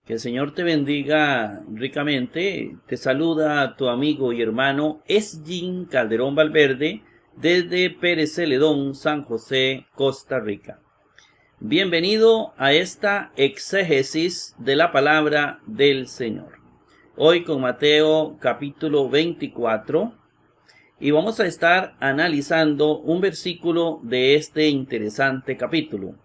Que el Señor te bendiga ricamente. Te saluda tu amigo y hermano Esgin Calderón Valverde desde Pérez Celedón, San José, Costa Rica. Bienvenido a esta exégesis de la palabra del Señor. Hoy con Mateo capítulo 24 y vamos a estar analizando un versículo de este interesante capítulo.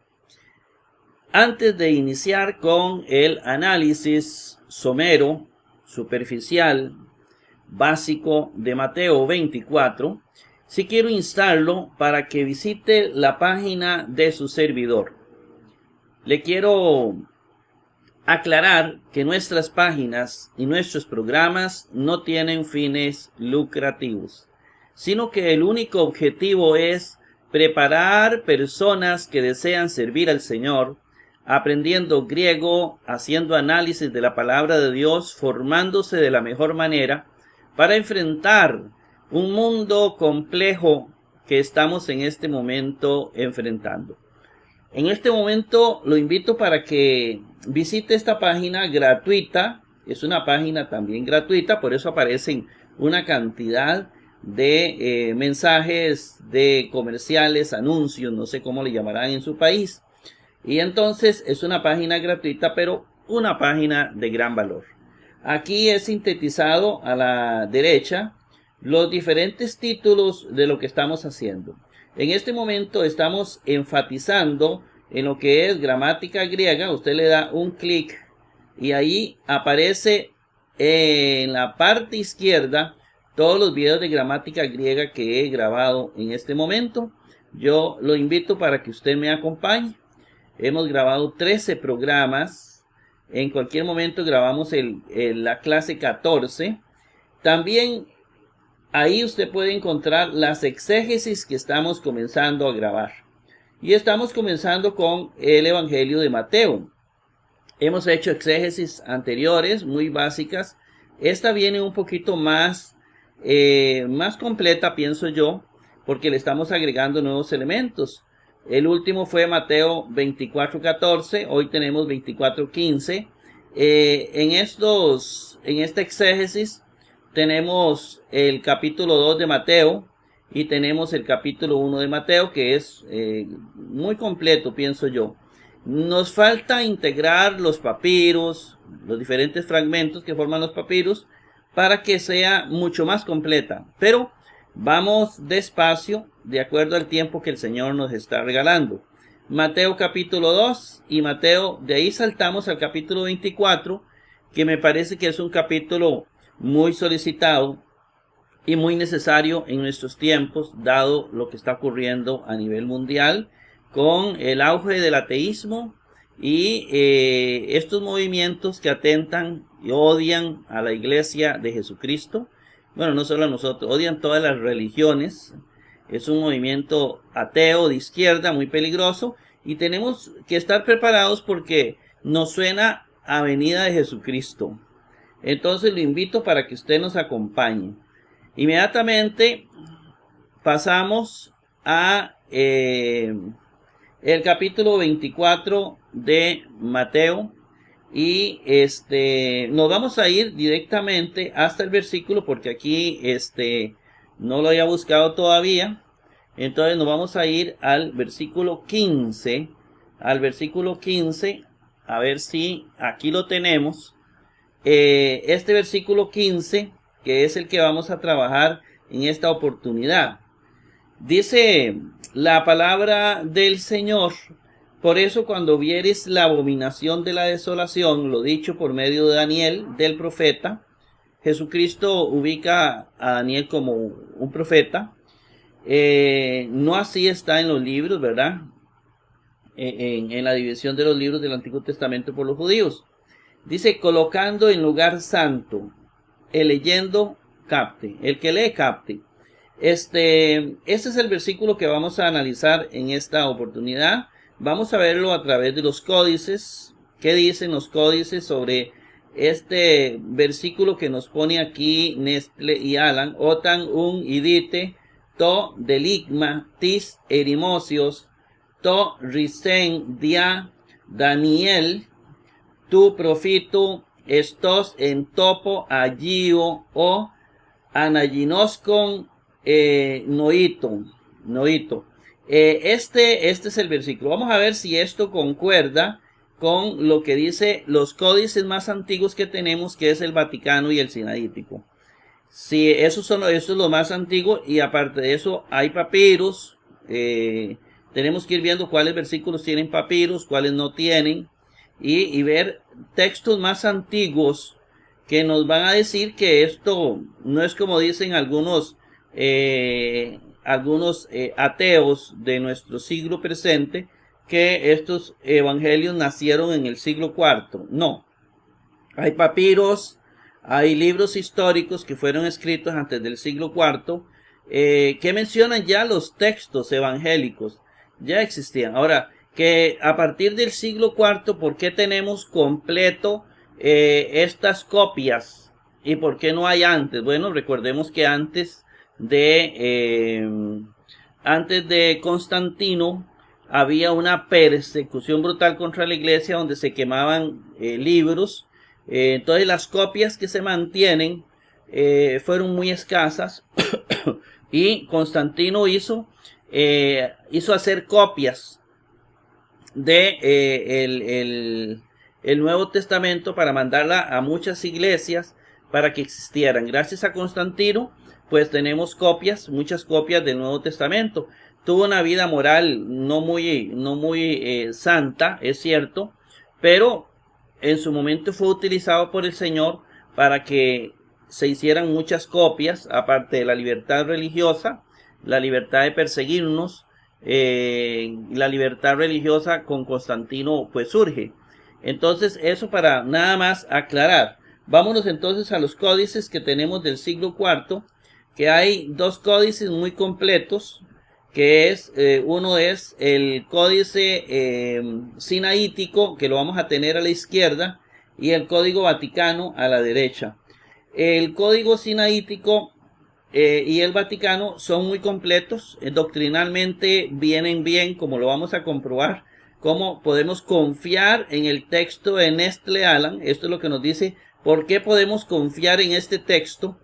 Antes de iniciar con el análisis somero, superficial, básico de Mateo 24, sí quiero instarlo para que visite la página de su servidor. Le quiero aclarar que nuestras páginas y nuestros programas no tienen fines lucrativos, sino que el único objetivo es preparar personas que desean servir al Señor, aprendiendo griego, haciendo análisis de la palabra de Dios, formándose de la mejor manera para enfrentar un mundo complejo que estamos en este momento enfrentando. En este momento lo invito para que visite esta página gratuita. Es una página también gratuita, por eso aparecen una cantidad de mensajes, de comerciales, anuncios, no sé cómo le llamarán en su país. Y entonces es una página gratuita, pero una página de gran valor. Aquí he sintetizado a la derecha los diferentes títulos de lo que estamos haciendo. En este momento estamos enfatizando en lo que es gramática griega. Usted le da un clic y ahí aparece en la parte izquierda todos los videos de gramática griega que he grabado en este momento. Yo lo invito para que usted me acompañe. Hemos grabado 13 programas. En cualquier momento grabamos la clase 14. También ahí usted puede encontrar las exégesis que estamos comenzando a grabar. Y estamos comenzando con el Evangelio de Mateo. Hemos hecho exégesis anteriores, muy básicas. Esta viene un poquito más completa, pienso yo, porque le estamos agregando nuevos elementos. El último fue Mateo 24:14, hoy tenemos 24:15. En esta exégesis tenemos el capítulo 2 de Mateo y tenemos el capítulo 1 de Mateo, que es muy completo, pienso yo. Nos falta integrar los papiros, los diferentes fragmentos que forman los papiros, para que sea mucho más completa, pero vamos despacio, de acuerdo al tiempo que el Señor nos está regalando. Mateo capítulo 2 y Mateo, de ahí saltamos al capítulo 24, que me parece que es un capítulo muy solicitado y muy necesario en nuestros tiempos, dado lo que está ocurriendo a nivel mundial con el auge del ateísmo y estos movimientos que atentan y odian a la iglesia de Jesucristo. Bueno, no solo a nosotros, odian todas las religiones. Es un movimiento ateo de izquierda muy peligroso y tenemos que estar preparados porque nos suena a venida de Jesucristo. Entonces lo invito para que usted nos acompañe. Inmediatamente pasamos a el capítulo 24 de Mateo y nos vamos a ir directamente hasta el versículo porque aquí no lo había buscado todavía. Entonces nos vamos a ir al versículo 15, a ver si aquí lo tenemos. Este versículo 15, que es el que vamos a trabajar en esta oportunidad. Dice la palabra del Señor: por eso cuando vieres la abominación de la desolación, lo dicho por medio de Daniel, del profeta. Jesucristo ubica a Daniel como un profeta. No así está en los libros, ¿verdad? En la división de los libros del Antiguo Testamento por los judíos. Dice, colocando en lugar santo, el leyendo capte, el que lee capte. Este es el versículo que vamos a analizar en esta oportunidad. Vamos a verlo a través de los códices. ¿Qué dicen los códices sobre este versículo que nos pone aquí Nestle y Alan? Otan un idite, to deligma, tis erimosios, to risen dia Daniel, tu profito, estos en topo agio o anaginoscon noito. Este es el versículo. Vamos a ver si esto concuerda con lo que dice los códices más antiguos que tenemos, que es el Vaticano y el Sinaítico. Si eso es lo más antiguo, y aparte de eso hay papiros. Tenemos que ir viendo cuáles versículos tienen papiros, cuáles no tienen, y ver textos más antiguos que nos van a decir que esto no es como dicen algunos ateos de nuestro siglo presente, que estos evangelios nacieron en el siglo IV. No, hay papiros, hay libros históricos que fueron escritos antes del siglo IV, que mencionan ya los textos evangélicos, ya existían. Ahora, que a partir del siglo IV, ¿por qué tenemos completo estas copias? ¿Y por qué no hay antes? Bueno, recordemos que antes de Constantino había una persecución brutal contra la iglesia, donde se quemaban libros. Entonces las copias que se mantienen fueron muy escasas y Constantino hizo hacer copias de el Nuevo Testamento para mandarla a muchas iglesias para que existieran. Gracias a Constantino, pues tenemos muchas copias del Nuevo Testamento. Tuvo una vida moral no muy santa, es cierto, pero en su momento fue utilizado por el Señor para que se hicieran muchas copias, aparte de la libertad religiosa, la libertad de perseguirnos. La libertad religiosa con Constantino pues surge. Entonces, eso para nada más aclarar. Vámonos entonces a los códices que tenemos del siglo IV, que hay dos códices muy completos, que es uno es el códice sinaítico, que lo vamos a tener a la izquierda, y el código vaticano a la derecha. El código sinaítico y el Vaticano son muy completos, doctrinalmente vienen bien, como lo vamos a comprobar, cómo podemos confiar en el texto de Nestle Aland. Esto es lo que nos dice por qué podemos confiar en este texto,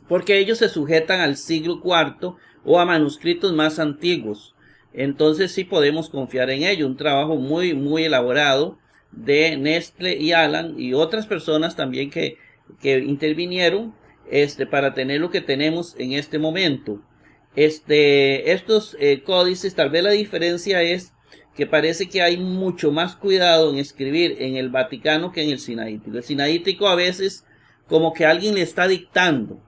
porque ellos se sujetan al siglo IV o a manuscritos más antiguos. Entonces sí podemos confiar en ello. Un trabajo muy elaborado de Nestle y Aland y otras personas también que intervinieron para tener lo que tenemos en este momento. Estos códices, tal vez la diferencia es que parece que hay mucho más cuidado en escribir en el Vaticano que en el Sinaítico. El Sinaítico a veces como que alguien le está dictando,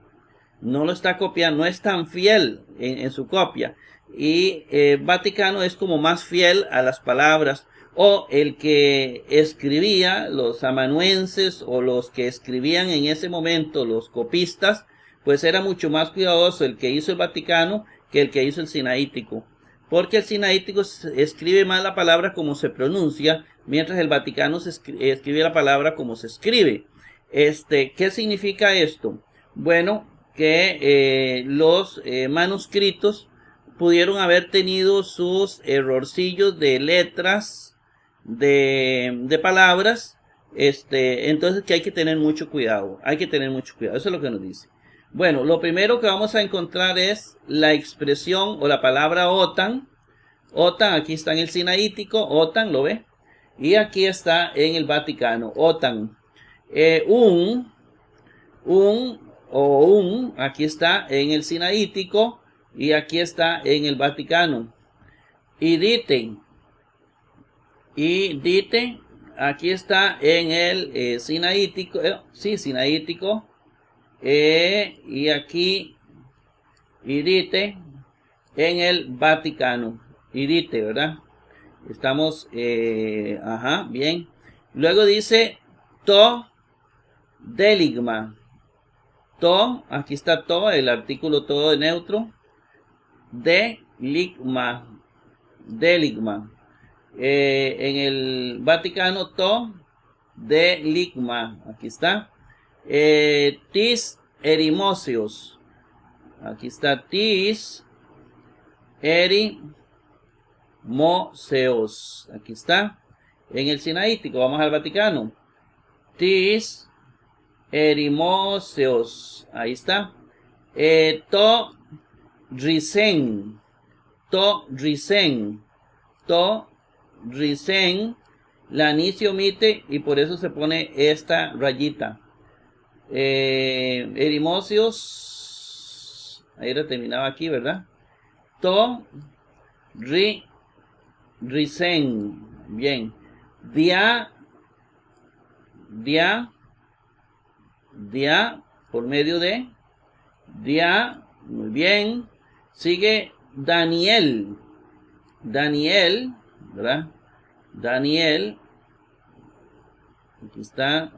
no lo está copiando, no es tan fiel en su copia. Y Vaticano es como más fiel a las palabras, o el que escribía, los amanuenses o los que escribían en ese momento, los copistas, pues era mucho más cuidadoso el que hizo el Vaticano que el que hizo el Sinaítico, porque el Sinaítico escribe más la palabra como se pronuncia, mientras el Vaticano escribe la palabra como se escribe. ¿Qué significa esto? Bueno, que los manuscritos pudieron haber tenido sus errorcillos de letras, de palabras, entonces que hay que tener mucho cuidado, eso es lo que nos dice. Bueno, lo primero que vamos a encontrar es la expresión o la palabra OTAN. OTAN, aquí está en el Sinaítico, OTAN, ¿lo ve? Y aquí está en el Vaticano, OTAN. Aquí está en el Sinaítico y aquí está en el Vaticano. Y dite, aquí está en el Sinaítico, Sinaítico, y aquí, y dite, en el Vaticano, y dite, ¿verdad? Estamos, bien. Luego dice, to, deligma, to, aquí está to, el artículo todo de neutro, deligma. En el Vaticano, to, deligma, aquí está. Tis erimosios, aquí está tis erimoseos, aquí está. En el Sinaítico, vamos al Vaticano. tis erimoseos. Ahí está. To risen. To risen. To risen. La ni se omite y por eso se pone esta rayita. Erimoseos. Ahí la terminaba aquí, ¿verdad? To risen. Bien. Dia por medio de dia. Muy bien. Sigue Daniel, ¿verdad? Daniel, aquí está.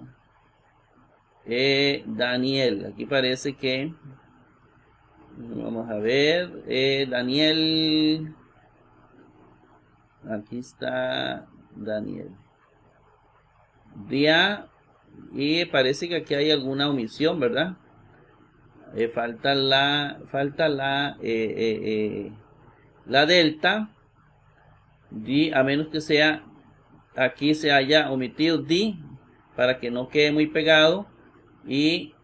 Daniel, aquí parece que vamos a ver. Daniel, aquí está Daniel. Día, y parece que aquí hay alguna omisión, ¿verdad? Falta la delta. Di, a menos que sea aquí se haya omitido di para que no quede muy pegado, y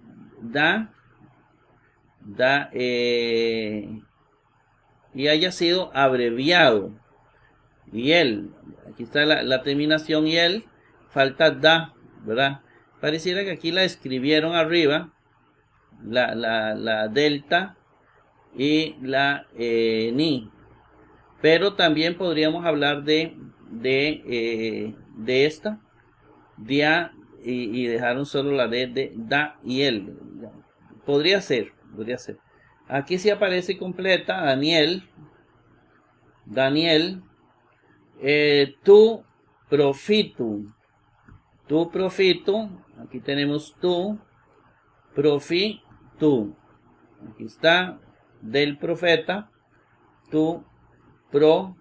y haya sido abreviado. Y él, aquí está la terminación y él, falta da, ¿verdad? Pareciera que aquí la escribieron arriba, la delta y la ni. Pero también podríamos hablar de esta, dia, y dejaron solo la de da y él. Podría ser. Aquí sí aparece completa, Daniel, tu profitu, aquí tenemos tu profitu, aquí está, del profeta, tu profitu,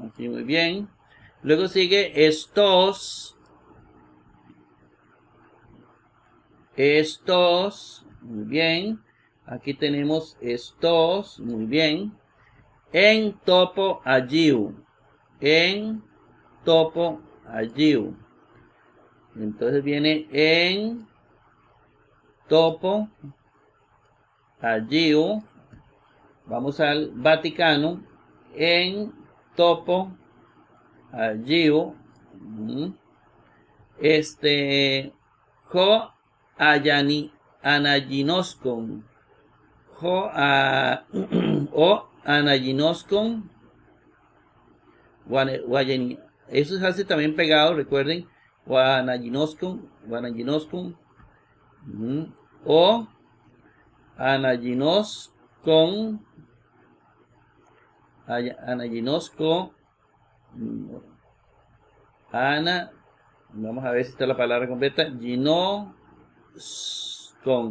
aquí muy bien. Luego sigue estos, muy bien. Aquí tenemos estos, muy bien. En topo agiu, entonces viene en topo agiu. Vamos al Vaticano. En topo agiu. Jo anaginoskon. O anaginoskon. Eso se hace también pegado, recuerden. Anaginoskon. O anaginoskon. Anaginosko. Vamos a ver si está la palabra completa. Ginoskon,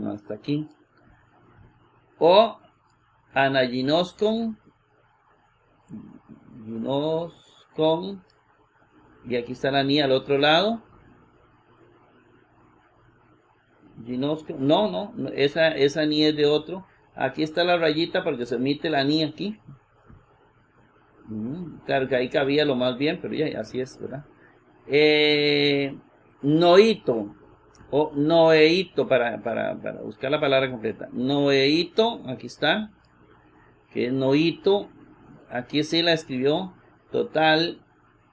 hasta aquí. O anaginoskon. Y aquí está la ni al otro lado. Ginoskon. No, esa ni es de otro. Aquí está la rayita porque se omite la ni aquí. Claro que ahí cabía lo más bien, pero ya así es, ¿verdad? Noito o noeito, para buscar la palabra completa. Noeito, aquí está, que es noito. Aquí sí la escribió total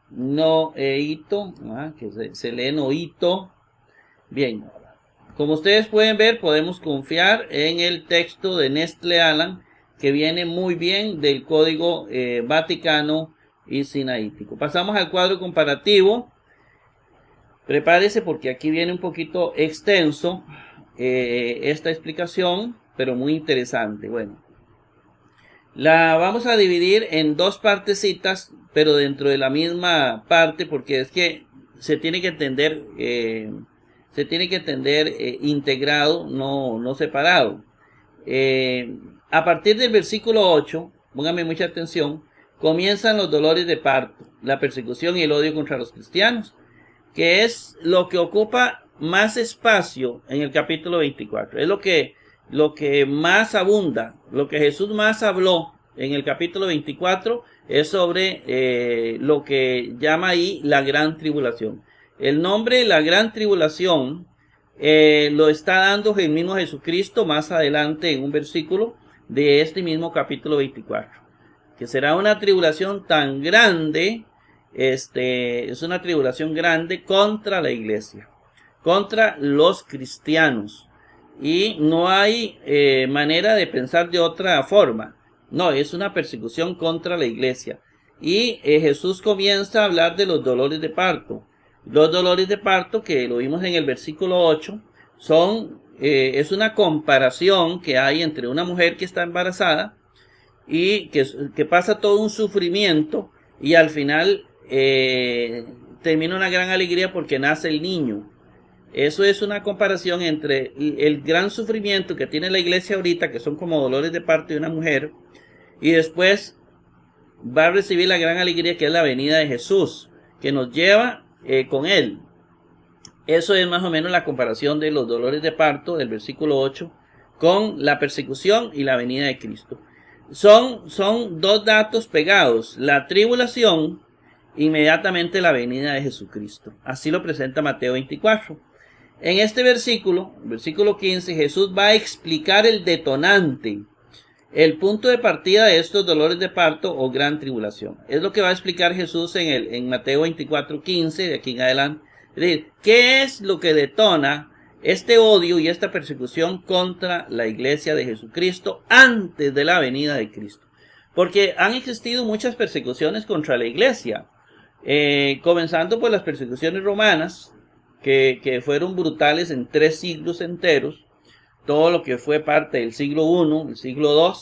noeito, que se lee noito. Bien, como ustedes pueden ver, podemos confiar en el texto de Nestle Aland, que viene muy bien del código vaticano y sinaítico. Pasamos al cuadro comparativo. Prepárese porque aquí viene un poquito extenso esta explicación, pero muy interesante. Bueno, la vamos a dividir en dos partecitas, pero dentro de la misma parte, porque es que se tiene que entender integrado, no separado. A partir del versículo 8, pónganme mucha atención, comienzan los dolores de parto, la persecución y el odio contra los cristianos, que es lo que ocupa más espacio en el capítulo 24. Es lo que más abunda, lo que Jesús más habló en el capítulo 24 es sobre lo que llama ahí la gran tribulación. El nombre la gran tribulación lo está dando el mismo Jesucristo más adelante en un versículo de este mismo capítulo 24. Que será una tribulación tan grande, es una tribulación grande contra la iglesia, contra los cristianos. Y no hay manera de pensar de otra forma. No, es una persecución contra la iglesia. Y Jesús comienza a hablar de los dolores de parto. Los dolores de parto, que lo vimos en el versículo 8, es una comparación que hay entre una mujer que está embarazada y que pasa todo un sufrimiento y al final termina una gran alegría porque nace el niño. Eso es una comparación entre el gran sufrimiento que tiene la iglesia ahorita, que son como dolores de parto de una mujer, y después va a recibir la gran alegría que es la venida de Jesús, que nos lleva con él. Eso es más o menos la comparación de los dolores de parto del versículo 8 con la persecución y la venida de Cristo. Son dos datos pegados: la tribulación, inmediatamente la venida de Jesucristo. Así lo presenta Mateo 24. En este versículo 15, Jesús va a explicar el detonante, el punto de partida de estos dolores de parto o gran tribulación. Es lo que va a explicar Jesús en Mateo 24, 15, de aquí en adelante. Es decir, ¿qué es lo que detona este odio y esta persecución contra la iglesia de Jesucristo antes de la venida de Cristo? Porque han existido muchas persecuciones contra la iglesia, comenzando por las persecuciones romanas, que fueron brutales en 3 siglos enteros. Todo lo que fue parte del siglo I, el siglo II,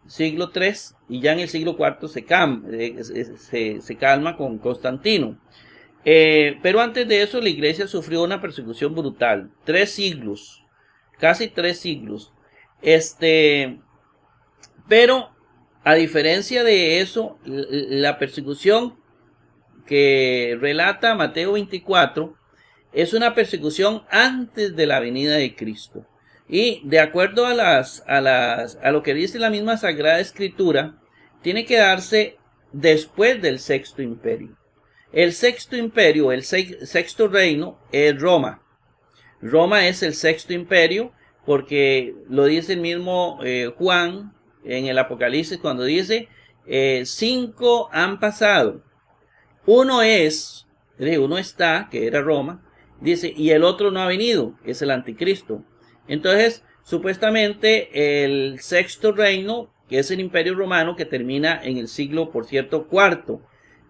el siglo III, y ya en el siglo IV se calma con Constantino. Pero antes de eso la iglesia sufrió una persecución brutal, 3 siglos, casi 3 siglos. Pero a diferencia de eso, la persecución que relata Mateo 24 es una persecución antes de la venida de Cristo. Y de acuerdo a lo que dice la misma Sagrada Escritura, tiene que darse después del Sexto Imperio. El Sexto Imperio, el Sexto Reino, es Roma. Roma es el Sexto Imperio porque lo dice el mismo Juan en el Apocalipsis cuando dice 5 han pasado. Uno está, que era Roma, dice, y el otro no ha venido, es el anticristo. Entonces, supuestamente el Sexto Reino, que es el Imperio Romano, que termina en el siglo, por cierto, IV,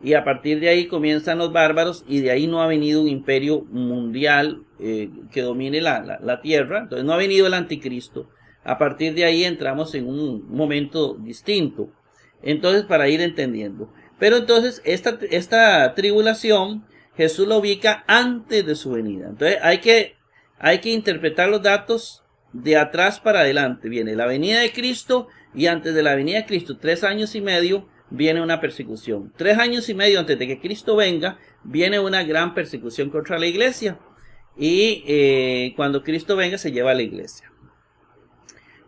y a partir de ahí comienzan los bárbaros, y de ahí no ha venido un imperio mundial que domine la tierra. Entonces no ha venido el anticristo. A partir de ahí entramos en un momento distinto. Entonces, para ir entendiendo. Pero entonces esta tribulación Jesús lo ubica antes de su venida. Entonces hay que interpretar los datos de atrás para adelante. Viene la venida de Cristo, y antes de la venida de Cristo, 3 años y medio, viene una persecución. 3 años y medio antes de que Cristo venga, viene una gran persecución contra la iglesia. Y cuando Cristo venga, se lleva a la iglesia.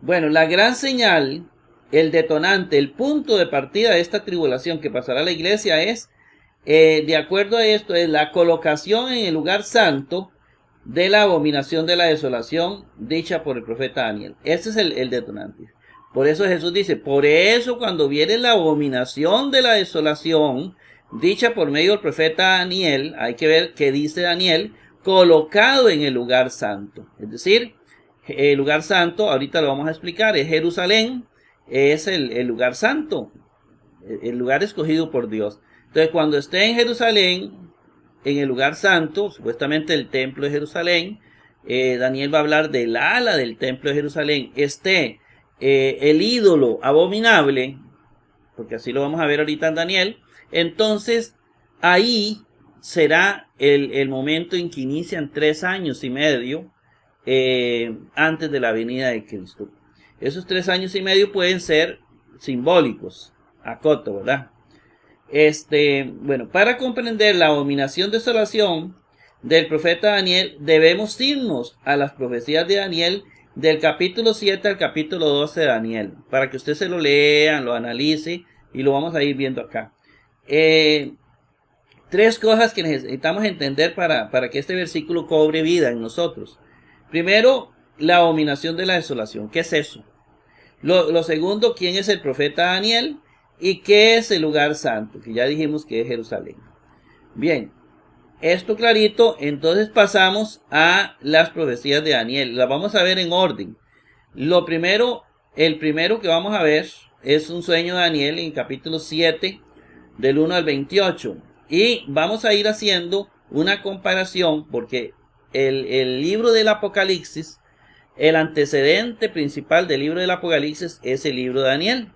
Bueno, la gran señal, el detonante, el punto de partida de esta tribulación que pasará a la iglesia es, de acuerdo a esto, es la colocación en el lugar santo de la abominación de la desolación dicha por el profeta Daniel. Ese es el detonante. Por eso Jesús dice, por eso cuando viene la abominación de la desolación dicha por medio del profeta Daniel, hay que ver qué dice Daniel, colocado en el lugar santo. Es decir, el lugar santo, ahorita lo vamos a explicar, es Jerusalén, es el lugar santo, el lugar escogido por Dios. Entonces, cuando esté en Jerusalén, en el lugar santo, supuestamente el templo de Jerusalén, Daniel va a hablar del ala del templo de Jerusalén, el ídolo abominable, porque así lo vamos a ver ahorita en Daniel. Entonces ahí será el momento en que inician 3 años y medio antes de la venida de Cristo. Esos 3 años y medio pueden ser simbólicos, acoto, ¿verdad? Bueno, para comprender la abominación de desolación del profeta Daniel, debemos irnos a las profecías de Daniel del capítulo 7 al capítulo 12 de Daniel, para que usted se lo lea, lo analice, y lo vamos a ir viendo acá. 3 Tres cosas que necesitamos entender para que este versículo cobre vida en nosotros. Primero, la abominación de la desolación. ¿Qué es eso? Lo segundo, ¿quién es el profeta Daniel? ¿Y qué es el lugar santo? Que ya dijimos que es Jerusalén. Bien, esto clarito, entonces pasamos a las profecías de Daniel. Las vamos a ver en orden. El primero que vamos a ver es un sueño de Daniel en capítulo 7, del 1 al 28. Y vamos a ir haciendo una comparación porque el libro del Apocalipsis, el antecedente principal del libro del Apocalipsis es el libro de Daniel.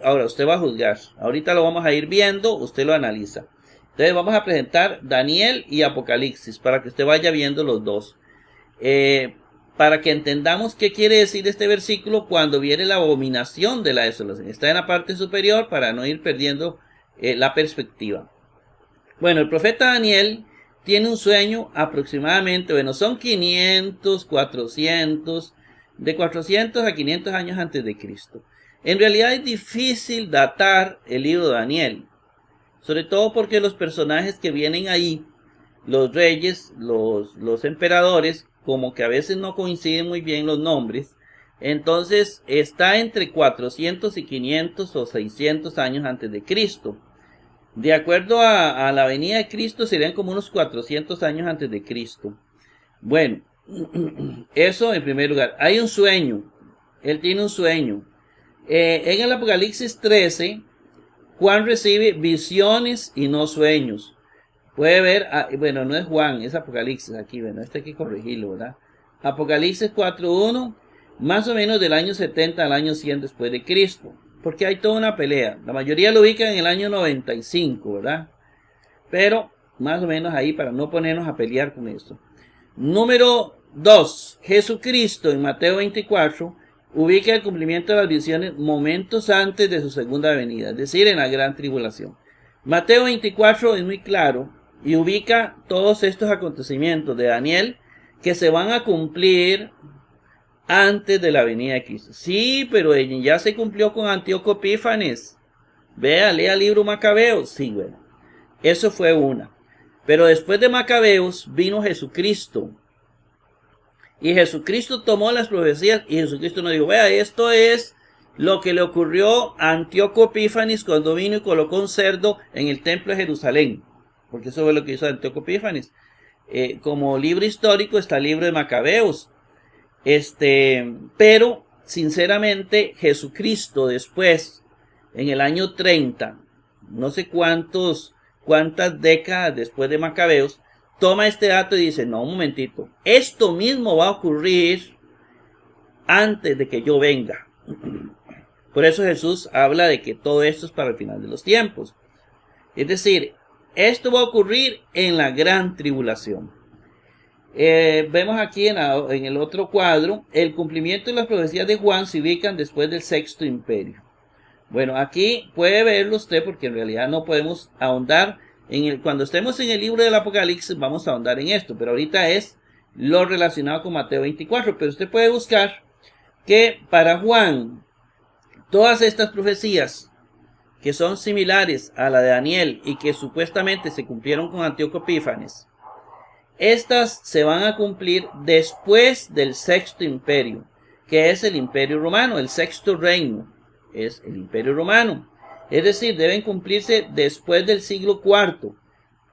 Ahora usted va a juzgar. Ahorita lo vamos a ir viendo, usted lo analiza. Entonces vamos a presentar Daniel y Apocalipsis para que usted vaya viendo los dos. Para que entendamos qué quiere decir este versículo cuando viene la abominación de la desolación. Está en la parte superior para no ir perdiendo la perspectiva. Bueno, el profeta Daniel tiene un sueño aproximadamente, bueno, son 500, 400, de 400 a 500 años antes de Cristo. En realidad es difícil datar el libro de Daniel, sobre todo porque los personajes que vienen ahí, los reyes, los emperadores, como que a veces no coinciden muy bien los nombres, entonces está entre 400 y 500 o 600 años antes de Cristo. De acuerdo a la venida de Cristo serían como unos 400 años antes de Cristo. Bueno, eso en primer lugar. Hay un sueño. Él tiene un sueño. En el Apocalipsis 13, Juan recibe visiones y no sueños. Puede ver, bueno, no es Juan, es Apocalipsis aquí, bueno, hay que corregirlo, ¿verdad? Apocalipsis 4.1, más o menos del año 70 al año 100 después de Cristo. Porque hay toda una pelea. La mayoría lo ubican en el año 95, ¿verdad? Pero más o menos ahí para no ponernos a pelear con esto. Número 2. Jesucristo en Mateo 24 ubica el cumplimiento de las visiones momentos antes de su segunda venida, es decir, en la gran tribulación. Mateo 24 es muy claro y ubica todos estos acontecimientos de Daniel que se van a cumplir antes de la venida de Cristo. Sí, pero ya se cumplió con Antíoco Epífanes. Vea, lea el libro Macabeos. Sí, bueno, eso fue una. Pero después de Macabeos vino Jesucristo. Y Jesucristo tomó las profecías y Jesucristo nos dijo, vea, esto es lo que le ocurrió a Antíoco Epífanes cuando vino y colocó un cerdo en el templo de Jerusalén. Porque eso fue lo que hizo Antíoco Epífanes. Como libro histórico está el libro de Macabeos. Pero sinceramente Jesucristo después, en el año 30, no sé cuántas décadas después de Macabeos, toma este dato y dice, no, un momentito, esto mismo va a ocurrir antes de que yo venga. Por eso Jesús habla de que todo esto es para el final de los tiempos. Es decir, esto va a ocurrir en la gran tribulación. Vemos aquí en el otro cuadro, el cumplimiento de las profecías de Juan se ubican después del sexto imperio. Bueno, aquí puede verlo usted porque en realidad no podemos ahondar cuando estemos en el libro del Apocalipsis vamos a ahondar en esto, pero ahorita es lo relacionado con Mateo 24, pero usted puede buscar que para Juan todas estas profecías que son similares a la de Daniel y que supuestamente se cumplieron con Antíoco Epífanes, estas se van a cumplir después del sexto imperio, que es el imperio romano, el sexto reino, es el imperio romano. Es decir, deben cumplirse después del siglo IV,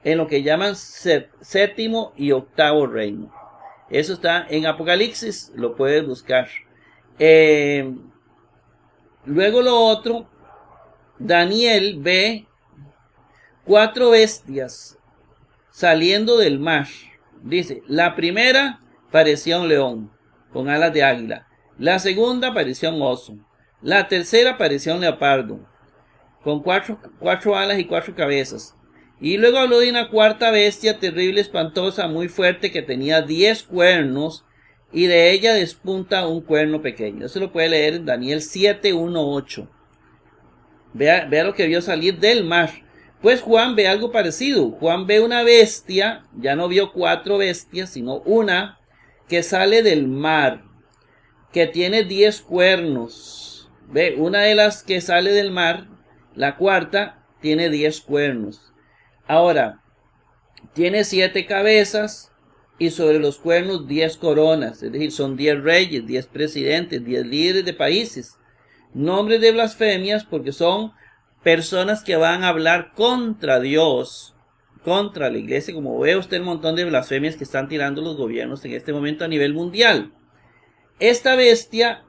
en lo que llaman séptimo y octavo reino. Eso está en Apocalipsis, lo puedes buscar. Luego lo otro, Daniel ve 4 bestias saliendo del mar. Dice, la primera parecía un león con alas de águila. La segunda parecía un oso. La tercera parecía un leopardo con cuatro alas y 4 cabezas. Y luego habló de una cuarta bestia terrible, espantosa, muy fuerte, que tenía 10 cuernos y de ella despunta un cuerno pequeño. Eso lo puede leer en Daniel 7, 1, 8. Vea lo que vio salir del mar. Pues Juan ve algo parecido. Juan ve una bestia, ya no vio 4 bestias, sino una que sale del mar, que tiene 10 cuernos. Ve, una de las que sale del mar, la cuarta, tiene 10 cuernos. Ahora, tiene 7 cabezas y sobre los cuernos 10 coronas. Es decir, son 10 reyes, 10 presidentes, 10 líderes de países. Nombres de blasfemias porque son personas que van a hablar contra Dios, contra la iglesia. Como ve usted el montón de blasfemias que están tirando los gobiernos en este momento a nivel mundial. Esta bestia,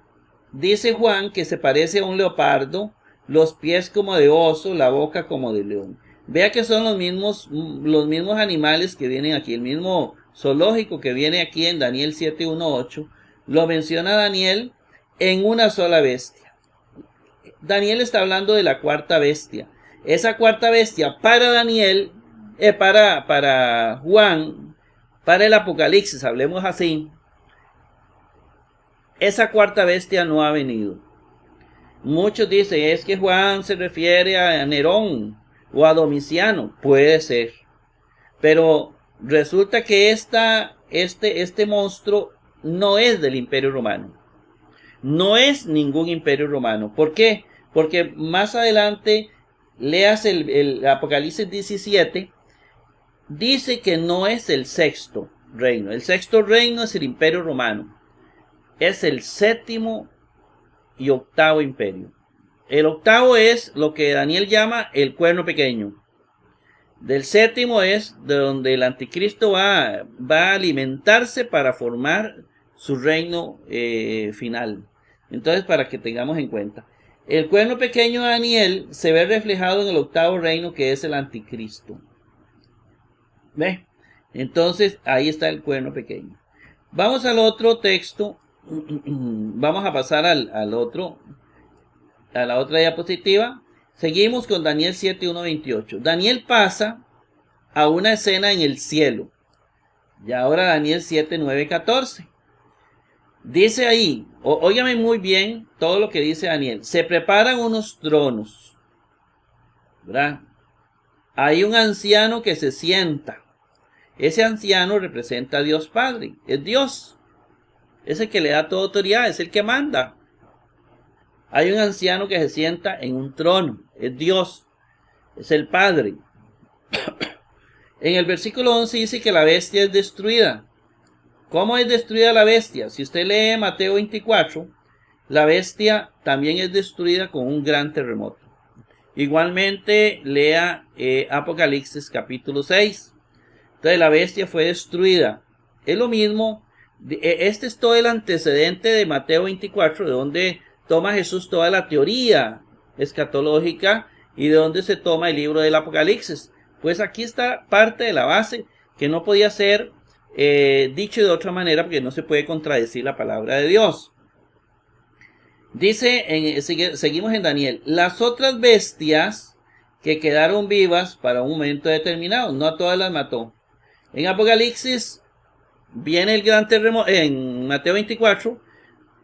dice Juan, que se parece a un leopardo, los pies como de oso, la boca como de león. Vea que son los mismos animales que vienen aquí, el mismo zoológico que viene aquí en Daniel 7:1-8, lo menciona Daniel en una sola bestia. Daniel está hablando de la cuarta bestia. Esa cuarta bestia para Daniel, para Juan, para el Apocalipsis, hablemos así, esa cuarta bestia no ha venido. Muchos dicen, es que Juan se refiere a Nerón o a Domiciano. Puede ser. Pero resulta que este monstruo no es del Imperio Romano. No es ningún Imperio Romano. ¿Por qué? Porque más adelante, leas el Apocalipsis 17, dice que no es el sexto reino. El sexto reino es el Imperio Romano. Es el séptimo y octavo imperio. El octavo es lo que Daniel llama el cuerno pequeño. Del séptimo es de donde el anticristo va a alimentarse para formar su reino final. Entonces, para que tengamos en cuenta, el cuerno pequeño de Daniel se ve reflejado en el octavo reino, que es el anticristo. ¿Ve? Entonces, ahí está el cuerno pequeño. Vamos al otro texto. Vamos a pasar a la otra diapositiva. Seguimos con Daniel 7:1-28. Daniel pasa a una escena en el cielo. Y ahora Daniel 7:9-14. Dice ahí, óigame muy bien todo lo que dice Daniel. Se preparan unos tronos, ¿verdad? Hay un anciano que se sienta. Ese anciano representa a Dios Padre. Es Dios. Es el que le da toda autoridad, es el que manda. Hay un anciano que se sienta en un trono, es Dios, es el Padre. En el versículo 11 dice que la bestia es destruida. ¿Cómo es destruida la bestia? Si usted lee Mateo 24, la bestia también es destruida con un gran terremoto. Igualmente lea Apocalipsis capítulo 6. Entonces la bestia fue destruida. Es lo mismo. Este es todo el antecedente de Mateo 24, de donde toma Jesús toda la teoría escatológica y de donde se toma el libro del Apocalipsis. Pues aquí está parte de la base que no podía ser dicho de otra manera, porque no se puede contradecir la palabra de Dios. Dice, seguimos en Daniel, las otras bestias que quedaron vivas para un momento determinado, no a todas las mató. En Apocalipsis viene el gran terremoto, en Mateo 24,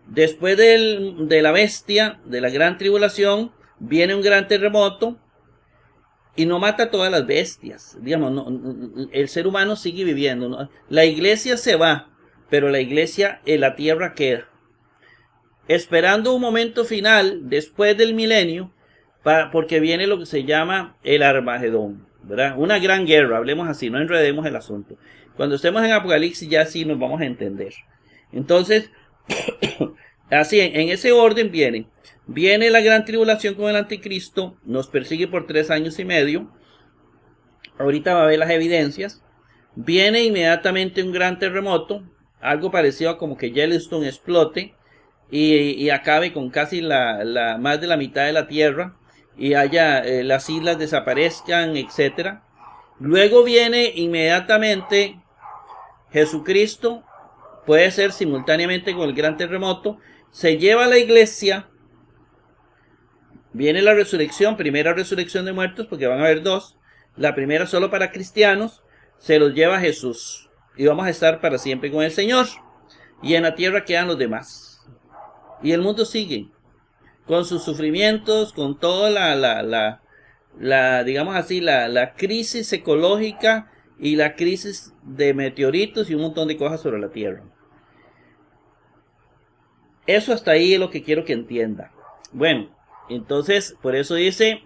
después de la bestia, de la gran tribulación, viene un gran terremoto y no mata a todas las bestias. Digamos, no, el ser humano sigue viviendo, ¿no? La iglesia se va, pero la iglesia en la tierra queda, esperando un momento final después del milenio, porque viene lo que se llama el Armagedón, ¿verdad? Una gran guerra, hablemos así, no enredemos el asunto. Cuando estemos en Apocalipsis ya sí nos vamos a entender. Entonces, así en ese orden viene la gran tribulación con el anticristo, nos persigue por 3 años y medio. Ahorita va a ver las evidencias. Viene inmediatamente un gran terremoto, algo parecido a como que Yellowstone explote y acabe con casi más de la mitad de la tierra y las islas desaparezcan, etc. Luego viene inmediatamente Jesucristo, puede ser simultáneamente con el gran terremoto, se lleva a la iglesia, viene la resurrección, primera resurrección de muertos, porque van a haber 2, la primera solo para cristianos, se los lleva a Jesús y vamos a estar para siempre con el Señor, y en la tierra quedan los demás, y el mundo sigue, con sus sufrimientos, con toda digamos así, la crisis ecológica y la crisis de meteoritos y un montón de cosas sobre la tierra. Eso hasta ahí es lo que quiero que entienda. Bueno, entonces, por eso dice,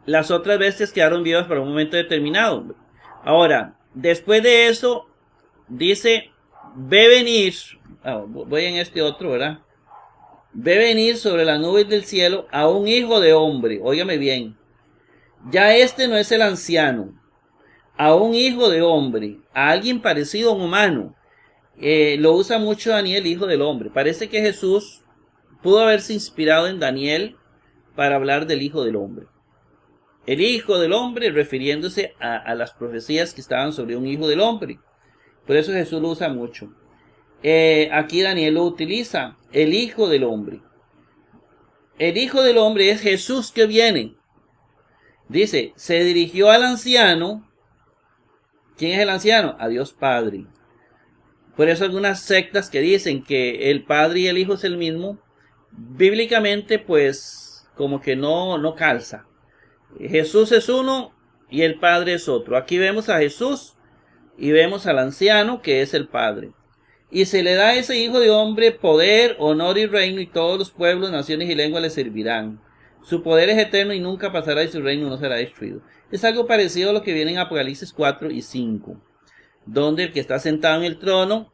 las otras bestias quedaron vivas para un momento determinado. Ahora, después de eso, dice, ve venir, voy en este otro, ¿verdad? Ve venir sobre las nubes del cielo a un hijo de hombre, óigame bien, ya este no es el anciano, a un hijo de hombre, a alguien parecido a un humano. Lo usa mucho Daniel, hijo del hombre. Parece que Jesús pudo haberse inspirado en Daniel para hablar del hijo del hombre. El hijo del hombre refiriéndose a las profecías que estaban sobre un hijo del hombre. Por eso Jesús lo usa mucho. Aquí Daniel lo utiliza, el hijo del hombre. El hijo del hombre es Jesús que viene. Dice, se dirigió al anciano. ¿Quién es el anciano? A Dios Padre. Por eso algunas sectas que dicen que el Padre y el Hijo es el mismo, bíblicamente pues como que no calza. Jesús es uno y el Padre es otro. Aquí vemos a Jesús y vemos al anciano que es el Padre. Y se le da a ese Hijo de hombre poder, honor y reino, y todos los pueblos, naciones y lenguas le servirán. Su poder es eterno y nunca pasará, y su reino no será destruido. Es algo parecido a lo que viene en Apocalipsis 4 y 5, donde el que está sentado en el trono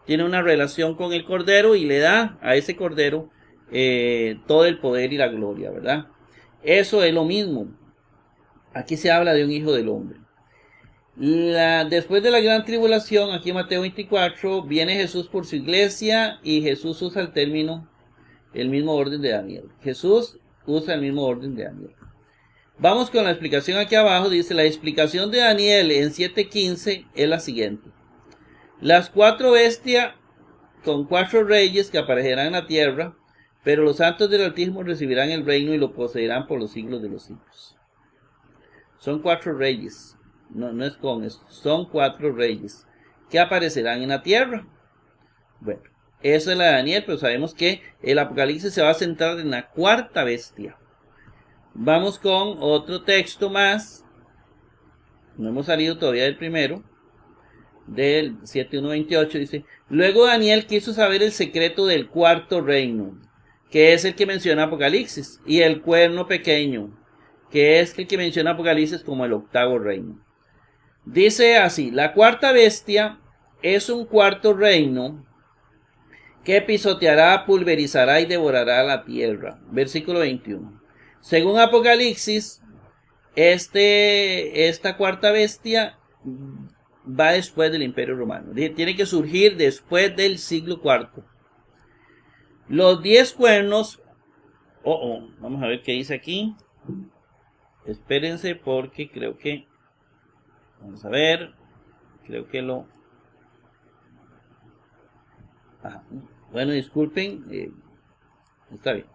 tiene una relación con el Cordero y le da a ese Cordero todo el poder y la gloria, ¿verdad? Eso es lo mismo. Aquí se habla de un hijo del hombre. Después de la gran tribulación, aquí en Mateo 24, viene Jesús por su iglesia y Jesús usa el mismo orden de Daniel. Jesús usa el mismo orden de Daniel. Vamos con la explicación aquí abajo. Dice, la explicación de Daniel en 7:15 es la siguiente. Las 4 bestias con 4 reyes que aparecerán en la tierra, pero los santos del Altísimo recibirán el reino y lo poseerán por los siglos de los siglos. Son 4 reyes. No es con esto. Son 4 reyes que aparecerán en la tierra. Bueno, eso es la de Daniel, pero sabemos que el Apocalipsis se va a centrar en la 4ª bestia. Vamos con otro texto más. No hemos salido todavía del primero. Del 7:1-28 dice, luego Daniel quiso saber el secreto del 4º reino, que es el que menciona Apocalipsis, y el cuerno pequeño, que es el que menciona Apocalipsis como el 8º reino. Dice así, la 4ª bestia es un 4º reino que pisoteará, pulverizará y devorará la tierra. Versículo 21. Según Apocalipsis, esta 4ª bestia va después del Imperio Romano. Tiene que surgir después del siglo IV. Los 10 cuernos. Vamos a ver qué dice aquí. Espérense porque creo que. Vamos a ver. Creo que lo. Bueno, disculpen. Está bien.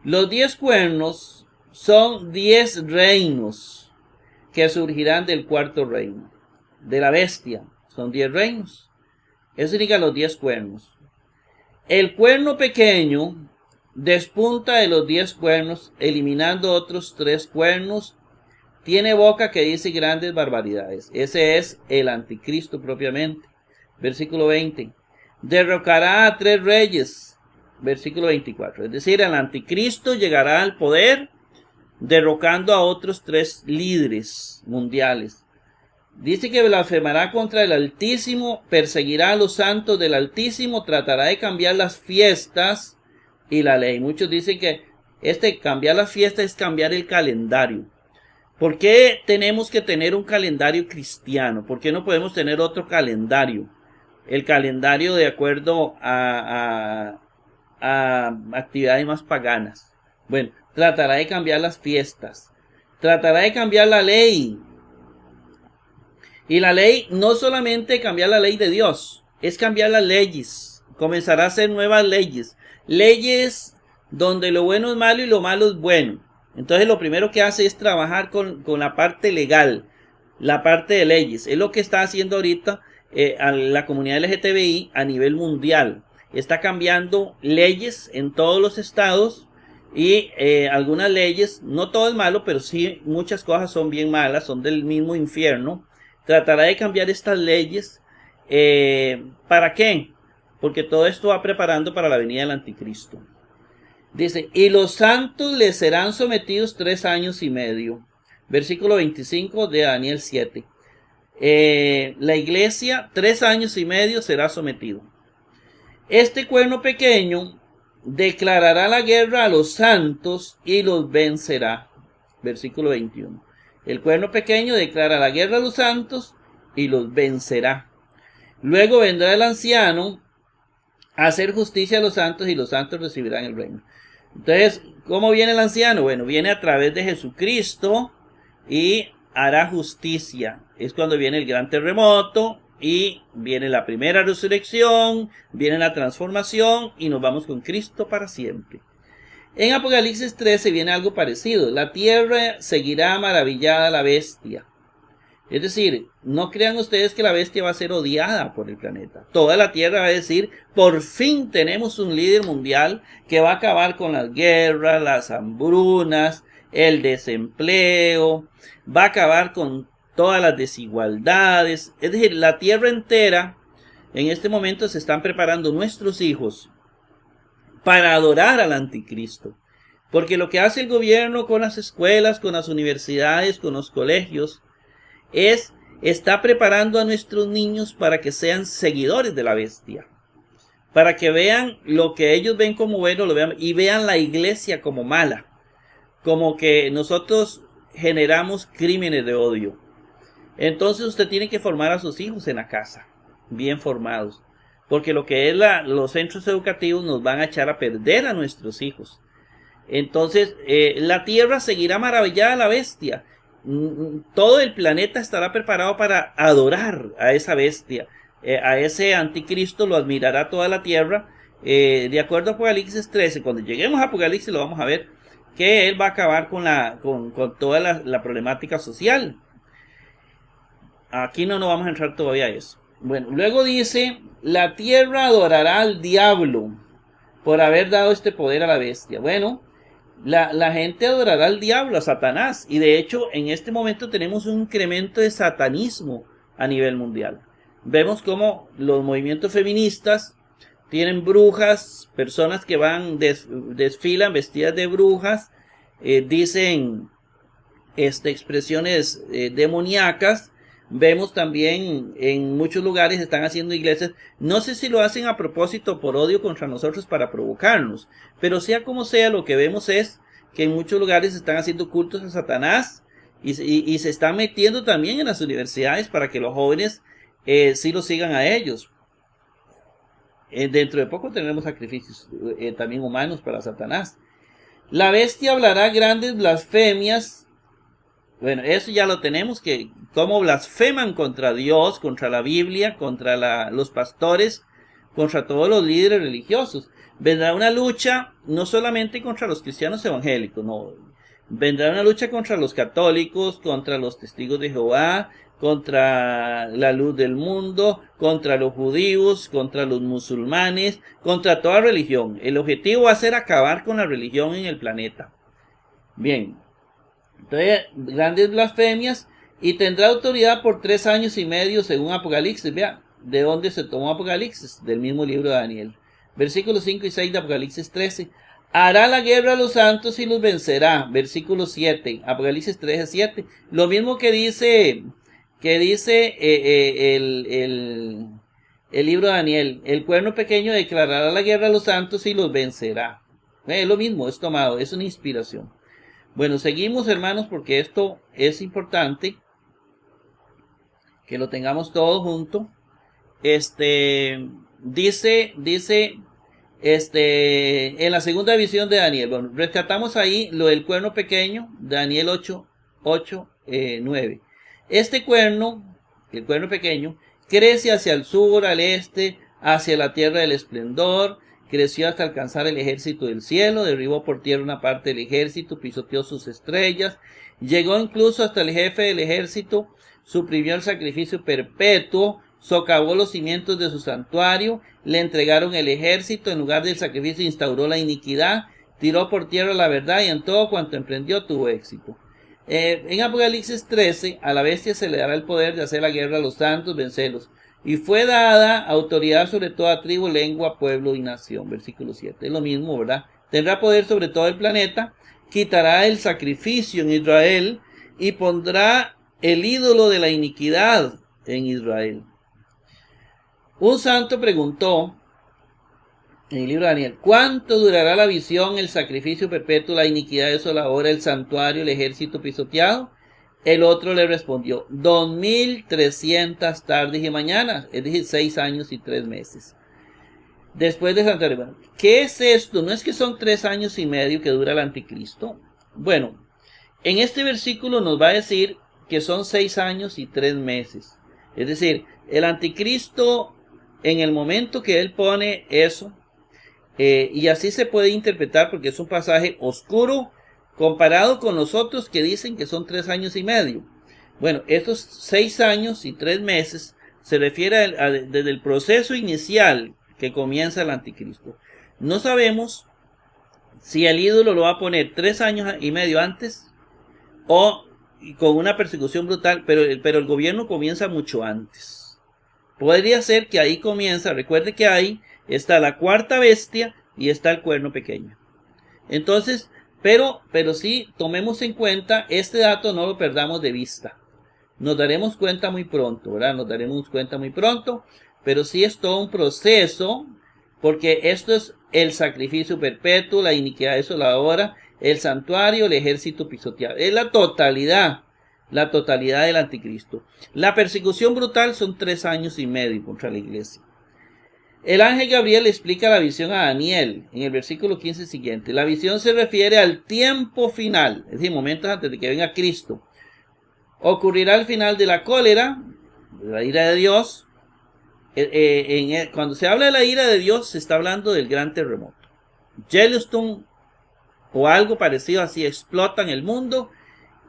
Los 10 cuernos son 10 reinos que surgirán del 4º reino. De la bestia. Son 10 reinos. Eso significa los 10 cuernos. El cuerno pequeño despunta de los 10 cuernos, eliminando otros 3 cuernos. Tiene boca que dice grandes barbaridades. Ese es el anticristo propiamente. Versículo 20. Derrocará a 3 reyes. Versículo 24. Es decir, el anticristo llegará al poder derrocando a otros 3 líderes mundiales. Dice que blasfemará contra el Altísimo, perseguirá a los santos del Altísimo, tratará de cambiar las fiestas y la ley. Muchos dicen que cambiar las fiestas es cambiar el calendario. ¿Por qué tenemos que tener un calendario cristiano? ¿Por qué no podemos tener otro calendario? El calendario de acuerdo a actividades más paganas. Bueno, tratará de cambiar las fiestas. Tratará de cambiar la ley. Y la ley no solamente cambiar la ley de Dios, es cambiar las leyes. Comenzará a hacer nuevas leyes. Leyes donde lo bueno es malo y lo malo es bueno. Entonces lo primero que hace es trabajar con la parte legal, la parte de leyes. Es lo que está haciendo ahorita a la comunidad LGTBI a nivel mundial. Está cambiando leyes en todos los estados y algunas leyes, no todo es malo, pero sí muchas cosas son bien malas, son del mismo infierno. Tratará de cambiar estas leyes. ¿Para qué? Porque todo esto va preparando para la venida del anticristo. Dice, y los santos les serán sometidos 3 años y medio. Versículo 25 de Daniel 7. La iglesia 3 años y medio será sometido. Este cuerno pequeño declarará la guerra a los santos y los vencerá. Versículo 21. El cuerno pequeño declara la guerra a los santos y los vencerá. Luego vendrá el anciano a hacer justicia a los santos y los santos recibirán el reino. Entonces, ¿cómo viene el anciano? Bueno, viene a través de Jesucristo y hará justicia. Es cuando viene el gran terremoto y viene la primera resurrección, viene la transformación y nos vamos con Cristo para siempre. En Apocalipsis 13 viene algo parecido. La tierra seguirá maravillada a la bestia. Es decir, no crean ustedes que la bestia va a ser odiada por el planeta. Toda la tierra va a decir, por fin tenemos un líder mundial que va a acabar con las guerras, las hambrunas, el desempleo, va a acabar con todas las desigualdades. Es decir, la tierra entera, en este momento se están preparando nuestros hijos para adorar al anticristo. Porque lo que hace el gobierno con las escuelas, con las universidades, con los colegios, está preparando a nuestros niños para que sean seguidores de la bestia. Para que vean lo que ellos ven como bueno, lo vean, y vean la iglesia como mala. Como que nosotros generamos crímenes de odio. Entonces usted tiene que formar a sus hijos en la casa, bien formados. Porque lo que es los centros educativos nos van a echar a perder a nuestros hijos. Entonces la tierra seguirá maravillada a la bestia. Todo el planeta estará preparado para adorar a esa bestia, a ese anticristo lo admirará toda la tierra. De acuerdo a Apocalipsis 13, cuando lleguemos a Apocalipsis lo vamos a ver, que él va a acabar con toda la problemática social. Aquí no nos vamos a entrar todavía a eso. Bueno, luego dice, la tierra adorará al diablo por haber dado este poder a la bestia. Bueno, la gente adorará al diablo, a Satanás. Y de hecho, en este momento tenemos un incremento de satanismo a nivel mundial. Vemos cómo los movimientos feministas tienen brujas, personas que desfilan vestidas de brujas, dicen expresiones demoníacas. Vemos también en muchos lugares están haciendo iglesias, no sé si lo hacen a propósito por odio contra nosotros para provocarnos, pero sea como sea, lo que vemos es que en muchos lugares están haciendo cultos a Satanás y se están metiendo también en las universidades para que los jóvenes sí lo sigan a ellos. Dentro de poco tendremos sacrificios también humanos para Satanás. La bestia hablará grandes blasfemias. Bueno, eso ya lo tenemos, que cómo blasfeman contra Dios, contra la Biblia, contra los pastores, contra todos los líderes religiosos. Vendrá una lucha no solamente contra los cristianos evangélicos, no. Vendrá una lucha contra los católicos, contra los testigos de Jehová, contra la luz del mundo, contra los judíos, contra los musulmanes, contra toda religión. El objetivo va a ser acabar con la religión en el planeta. Bien. Entonces, grandes blasfemias, y tendrá autoridad por 3 años y medio según Apocalipsis. Vea, ¿de dónde se tomó Apocalipsis? Del mismo libro de Daniel. Versículos 5 y 6 de Apocalipsis 13. Hará la guerra a los santos y los vencerá. Versículo 7. Apocalipsis 13, 7. Lo mismo que dice el libro de Daniel. El cuerno pequeño declarará la guerra a los santos y los vencerá. Es lo mismo, es tomado, es una inspiración. Bueno, seguimos, hermanos, porque esto es importante que lo tengamos todo junto. Dice en la segunda visión de Daniel, bueno, rescatamos ahí lo del cuerno pequeño, Daniel 8, 9. Este cuerno, el cuerno pequeño, crece hacia el sur, al este, hacia la tierra del esplendor. Creció hasta alcanzar el ejército del cielo, derribó por tierra una parte del ejército, pisoteó sus estrellas, llegó incluso hasta el jefe del ejército, suprimió el sacrificio perpetuo, socavó los cimientos de su santuario, le entregaron el ejército, en lugar del sacrificio instauró la iniquidad, tiró por tierra la verdad y en todo cuanto emprendió tuvo éxito. En Apocalipsis 13, a la bestia se le dará el poder de hacer la guerra a los santos, vencerlos. Y fue dada autoridad sobre toda tribu, lengua, pueblo y nación. Versículo 7. Es lo mismo, ¿verdad? tendrá poder sobre todo el planeta, quitará el sacrificio en Israel y pondrá el ídolo de la iniquidad en Israel. Un santo preguntó en el libro de Daniel: ¿cuánto durará la visión, el sacrificio perpetuo, la iniquidad desoladora, el santuario, el ejército pisoteado? El otro le respondió: 2300 tardes y mañanas, es decir, 6 años y 3 meses. Después de Santa María, ¿qué es esto? ¿No es que son 3 años y medio que dura el anticristo? Bueno, en este versículo nos va a decir que son 6 años y 3 meses. Es decir, el anticristo, en el momento que él pone eso, y así se puede interpretar porque es un pasaje oscuro comparado con los otros que dicen que son 3 años y medio. Bueno, estos 6 años y 3 meses se refiere desde el proceso inicial que comienza el anticristo. No sabemos si el ídolo lo va a poner 3 años y medio antes o con una persecución brutal, pero el gobierno comienza mucho antes. Podría ser que ahí comienza. Recuerde que ahí está la cuarta bestia y está el cuerno pequeño. Entonces, pero sí tomemos en cuenta este dato, no lo perdamos de vista. Nos daremos cuenta muy pronto, ¿verdad? Nos daremos cuenta muy pronto, pero sí es todo un proceso, porque esto es el sacrificio perpetuo, la iniquidad desoladora, el santuario, el ejército pisoteado. Es la totalidad del anticristo. La persecución brutal son 3 años y medio contra la iglesia. El ángel Gabriel explica la visión a Daniel en el versículo 15 siguiente. La visión se refiere al tiempo final, es decir, momentos antes de que venga Cristo. Ocurrirá al final de la cólera, de la ira de Dios. Cuando se habla de la ira de Dios, se está hablando del gran terremoto. Yellowstone o algo parecido así explota en el mundo.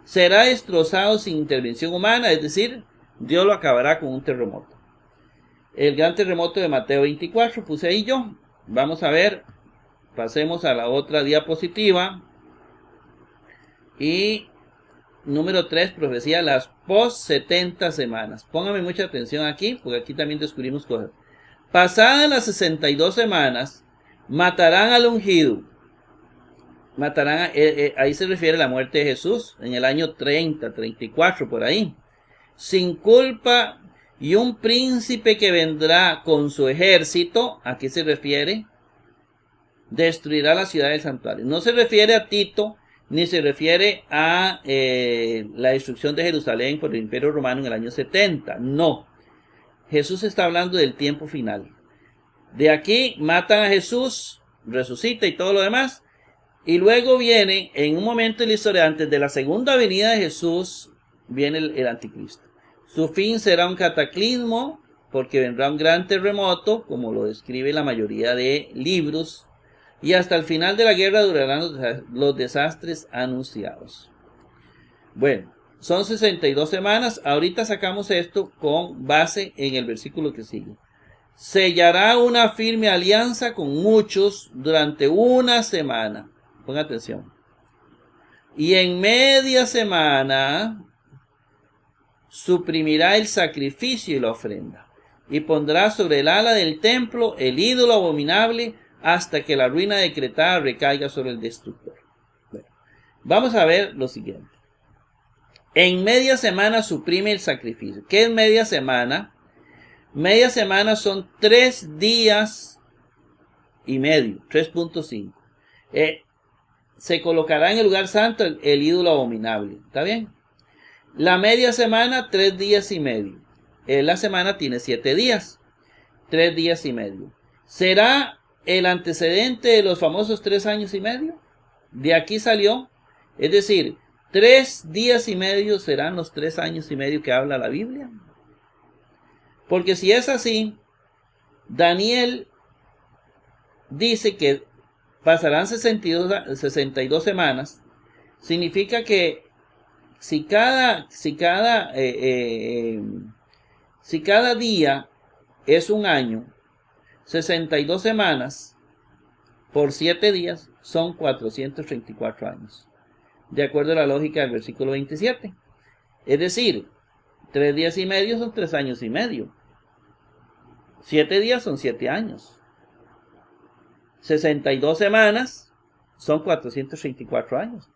Será destrozado sin intervención humana, es decir, Dios lo acabará con un terremoto. El gran terremoto de Mateo 24, puse ahí yo. Vamos a ver, pasemos a la otra diapositiva. Y número 3, profecía, las post 70 semanas. Póngame mucha atención aquí, porque aquí también descubrimos cosas. Pasadas las 62 semanas, matarán al ungido. Matarán, ahí se refiere a la muerte de Jesús, en el año 30, 34, por ahí. Sin culpa, y un príncipe que vendrá con su ejército, ¿a qué se refiere? Destruirá la ciudad del santuario. No se refiere a Tito, ni se refiere a la destrucción de Jerusalén por el Imperio Romano en el año 70. No. Jesús está hablando del tiempo final. De aquí matan a Jesús, resucita y todo lo demás. Y luego viene, en un momento de la historia, antes de la segunda venida de Jesús, viene el anticristo. Su fin será un cataclismo, porque vendrá un gran terremoto, como lo describe la mayoría de libros, y hasta el final de la guerra durarán los desastres anunciados. Bueno, son 62 semanas. Ahorita sacamos esto con base en el versículo que sigue. Sellará una firme alianza con muchos durante una semana. Ponga atención. Y en media semana suprimirá el sacrificio y la ofrenda, y pondrá sobre el ala del templo el ídolo abominable hasta que la ruina decretada recaiga sobre el destructor. Bueno, vamos a ver lo siguiente. En media semana suprime el sacrificio. ¿Qué es media semana? Media semana son 3 días y medio, 3.5. Se colocará en el lugar santo el ídolo abominable. ¿Está bien? La media semana, 3 días y medio. La semana tiene 7 días. 3 días y medio. ¿Será el antecedente de los famosos 3 años y medio? De aquí salió. Es decir, 3 días y medio serán los 3 años y medio que habla la Biblia. Porque si es así, Daniel dice que pasarán 62 semanas. Significa que si cada día es un año, 62 semanas por 7 días son 434 años. De acuerdo a la lógica del versículo 27. Es decir, 3 días y medio son 3 años y medio. 7 días son 7 años. 62 semanas son 434 años.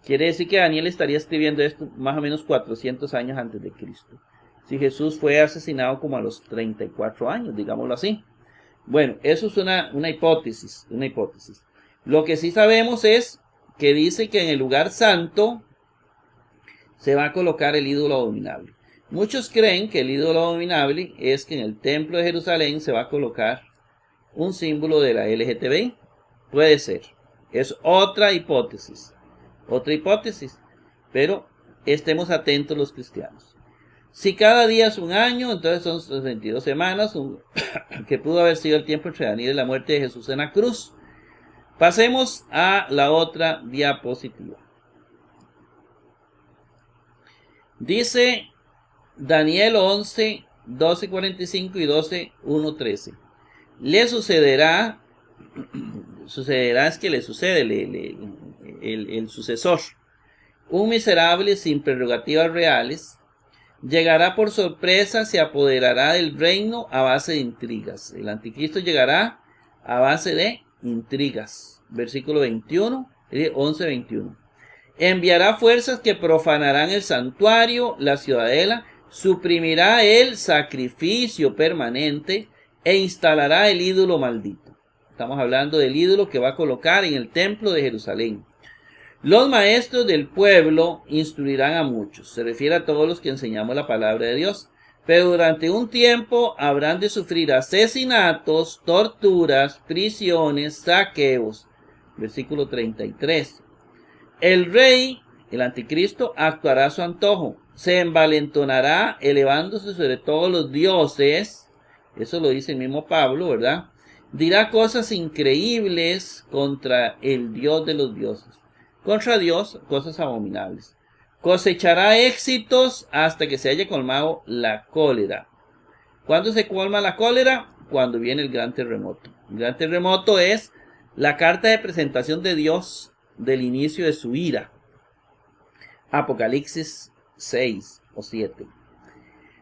Quiere decir que Daniel estaría escribiendo esto más o menos 400 años antes de Cristo. Si Jesús fue asesinado como a los 34 años, digámoslo así. Bueno, eso es una hipótesis, Lo que sí sabemos es que dice que en el lugar santo se va a colocar el ídolo abominable. Muchos creen que el ídolo abominable es que en el templo de Jerusalén se va a colocar un símbolo de la LGTBI. Puede ser. Es otra hipótesis. Pero estemos atentos los cristianos. Si cada día es un año, entonces son 62 semanas, que pudo haber sido el tiempo entre Daniel y la muerte de Jesús en la cruz. Pasemos a la otra diapositiva. Dice Daniel 11, 12:45 y 12:1-13. Le sucederá es que le sucede el sucesor, un miserable sin prerrogativas reales, llegará por sorpresa, se apoderará del reino a base de intrigas. El anticristo llegará a base de intrigas. Versículo 21, 11:21. Enviará fuerzas que profanarán el santuario, la ciudadela, suprimirá el sacrificio permanente e instalará el ídolo maldito. Estamos hablando del ídolo que va a colocar en el templo de Jerusalén. Los maestros del pueblo instruirán a muchos. Se refiere a todos los que enseñamos la palabra de Dios. Pero durante un tiempo habrán de sufrir asesinatos, torturas, prisiones, saqueos. Versículo 33. El rey, el anticristo, actuará a su antojo. Se envalentonará elevándose sobre todos los dioses. Eso lo dice el mismo Pablo, ¿verdad? Dirá cosas increíbles contra el Dios de los dioses. Contra Dios, cosas abominables. Cosechará éxitos hasta que se haya colmado la cólera. ¿Cuándo se colma la cólera? Cuando viene el gran terremoto. El gran terremoto es la carta de presentación de Dios del inicio de su ira. Apocalipsis 6 o 7.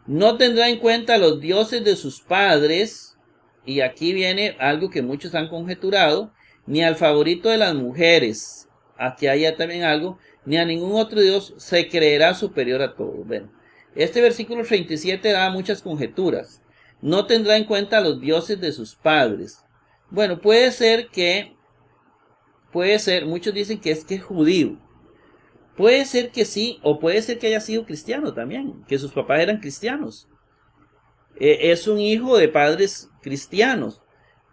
No tendrá en cuenta los dioses de sus padres, y aquí viene algo que muchos han conjeturado, ni al favorito de las mujeres. Aquí hay también algo, ni a ningún otro Dios se creerá superior a todos. Bueno, este versículo 37 da muchas conjeturas. No tendrá en cuenta a los dioses de sus padres. Bueno, puede ser, muchos dicen que es judío. Puede ser que sí, o puede ser que haya sido cristiano también, que sus papás eran cristianos. Es un hijo de padres cristianos.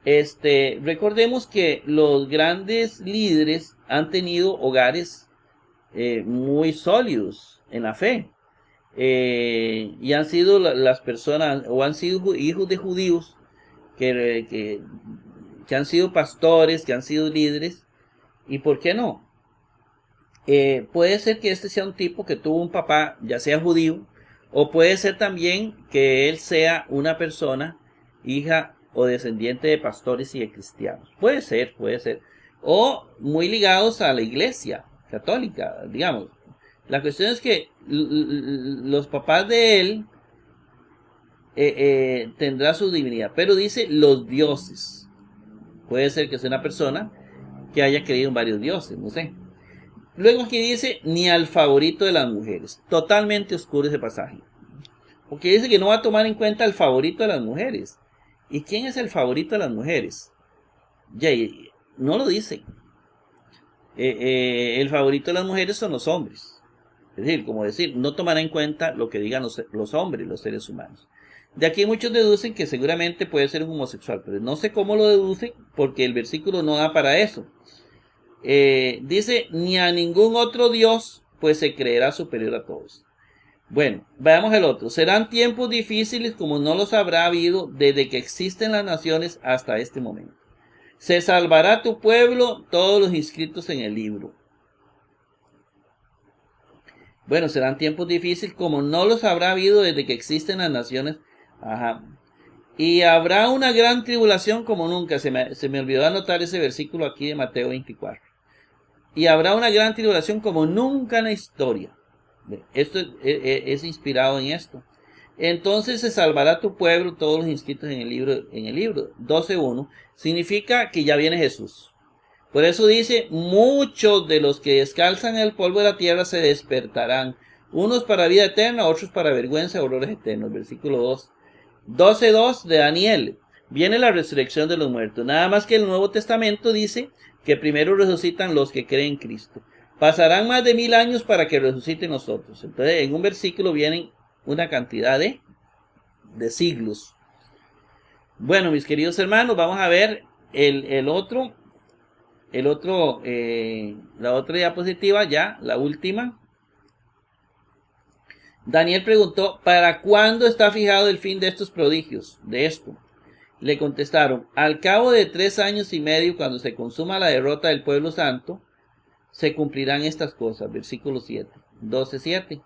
Recordemos que los grandes líderes han tenido hogares muy sólidos en la fe. Y han sido las personas, o han sido hijos de judíos, que han sido pastores, que han sido líderes. ¿Y por qué no? Puede ser que este sea un tipo que tuvo un papá, ya sea judío, o puede ser también que él sea una persona, hija o descendiente de pastores y de cristianos. Puede ser. O muy ligados a la iglesia católica, digamos. La cuestión es que los papás de él tendrá su divinidad, pero dice los dioses. Puede ser que sea una persona que haya creído en varios dioses, no sé. Luego aquí dice, ni al favorito de las mujeres. Totalmente oscuro ese pasaje. Porque dice que no va a tomar en cuenta el favorito de las mujeres. ¿Y quién es el favorito de las mujeres? Ya, no lo dice. El favorito de las mujeres son los hombres. Es decir, no tomará en cuenta lo que digan los hombres, los seres humanos. De aquí muchos deducen que seguramente puede ser un homosexual, pero no sé cómo lo deducen porque el versículo no da para eso. Dice, ni a ningún otro Dios, pues se creerá superior a todos. Bueno, veamos el otro. Serán tiempos difíciles como no los habrá habido desde que existen las naciones hasta este momento. Se salvará tu pueblo, todos los inscritos en el libro. Bueno, serán tiempos difíciles como no los habrá habido desde que existen las naciones. Ajá. Y habrá una gran tribulación como nunca. Se me olvidó anotar ese versículo aquí de Mateo 24. Y habrá una gran tribulación como nunca en la historia. Esto es inspirado en esto. Entonces se salvará tu pueblo, todos los inscritos en el libro. 12:1 significa que ya viene Jesús. Por eso dice, muchos de los que descalzan el polvo de la tierra se despertarán, unos para vida eterna, otros para vergüenza y dolores eternos. Versículo 2. 12:2 de Daniel. Viene la resurrección de los muertos. Nada más que el Nuevo Testamento dice que primero resucitan los que creen en Cristo. Pasarán más de 1000 años para que resuciten nosotros. Entonces, en un versículo vienen una cantidad de siglos. Bueno, mis queridos hermanos, vamos a ver la otra diapositiva, ya, la última. Daniel preguntó, ¿para cuándo está fijado el fin de estos prodigios? De esto. Le contestaron, al cabo de 3 años y medio, cuando se consuma la derrota del pueblo santo, se cumplirán estas cosas. Versículo 7. 12:7.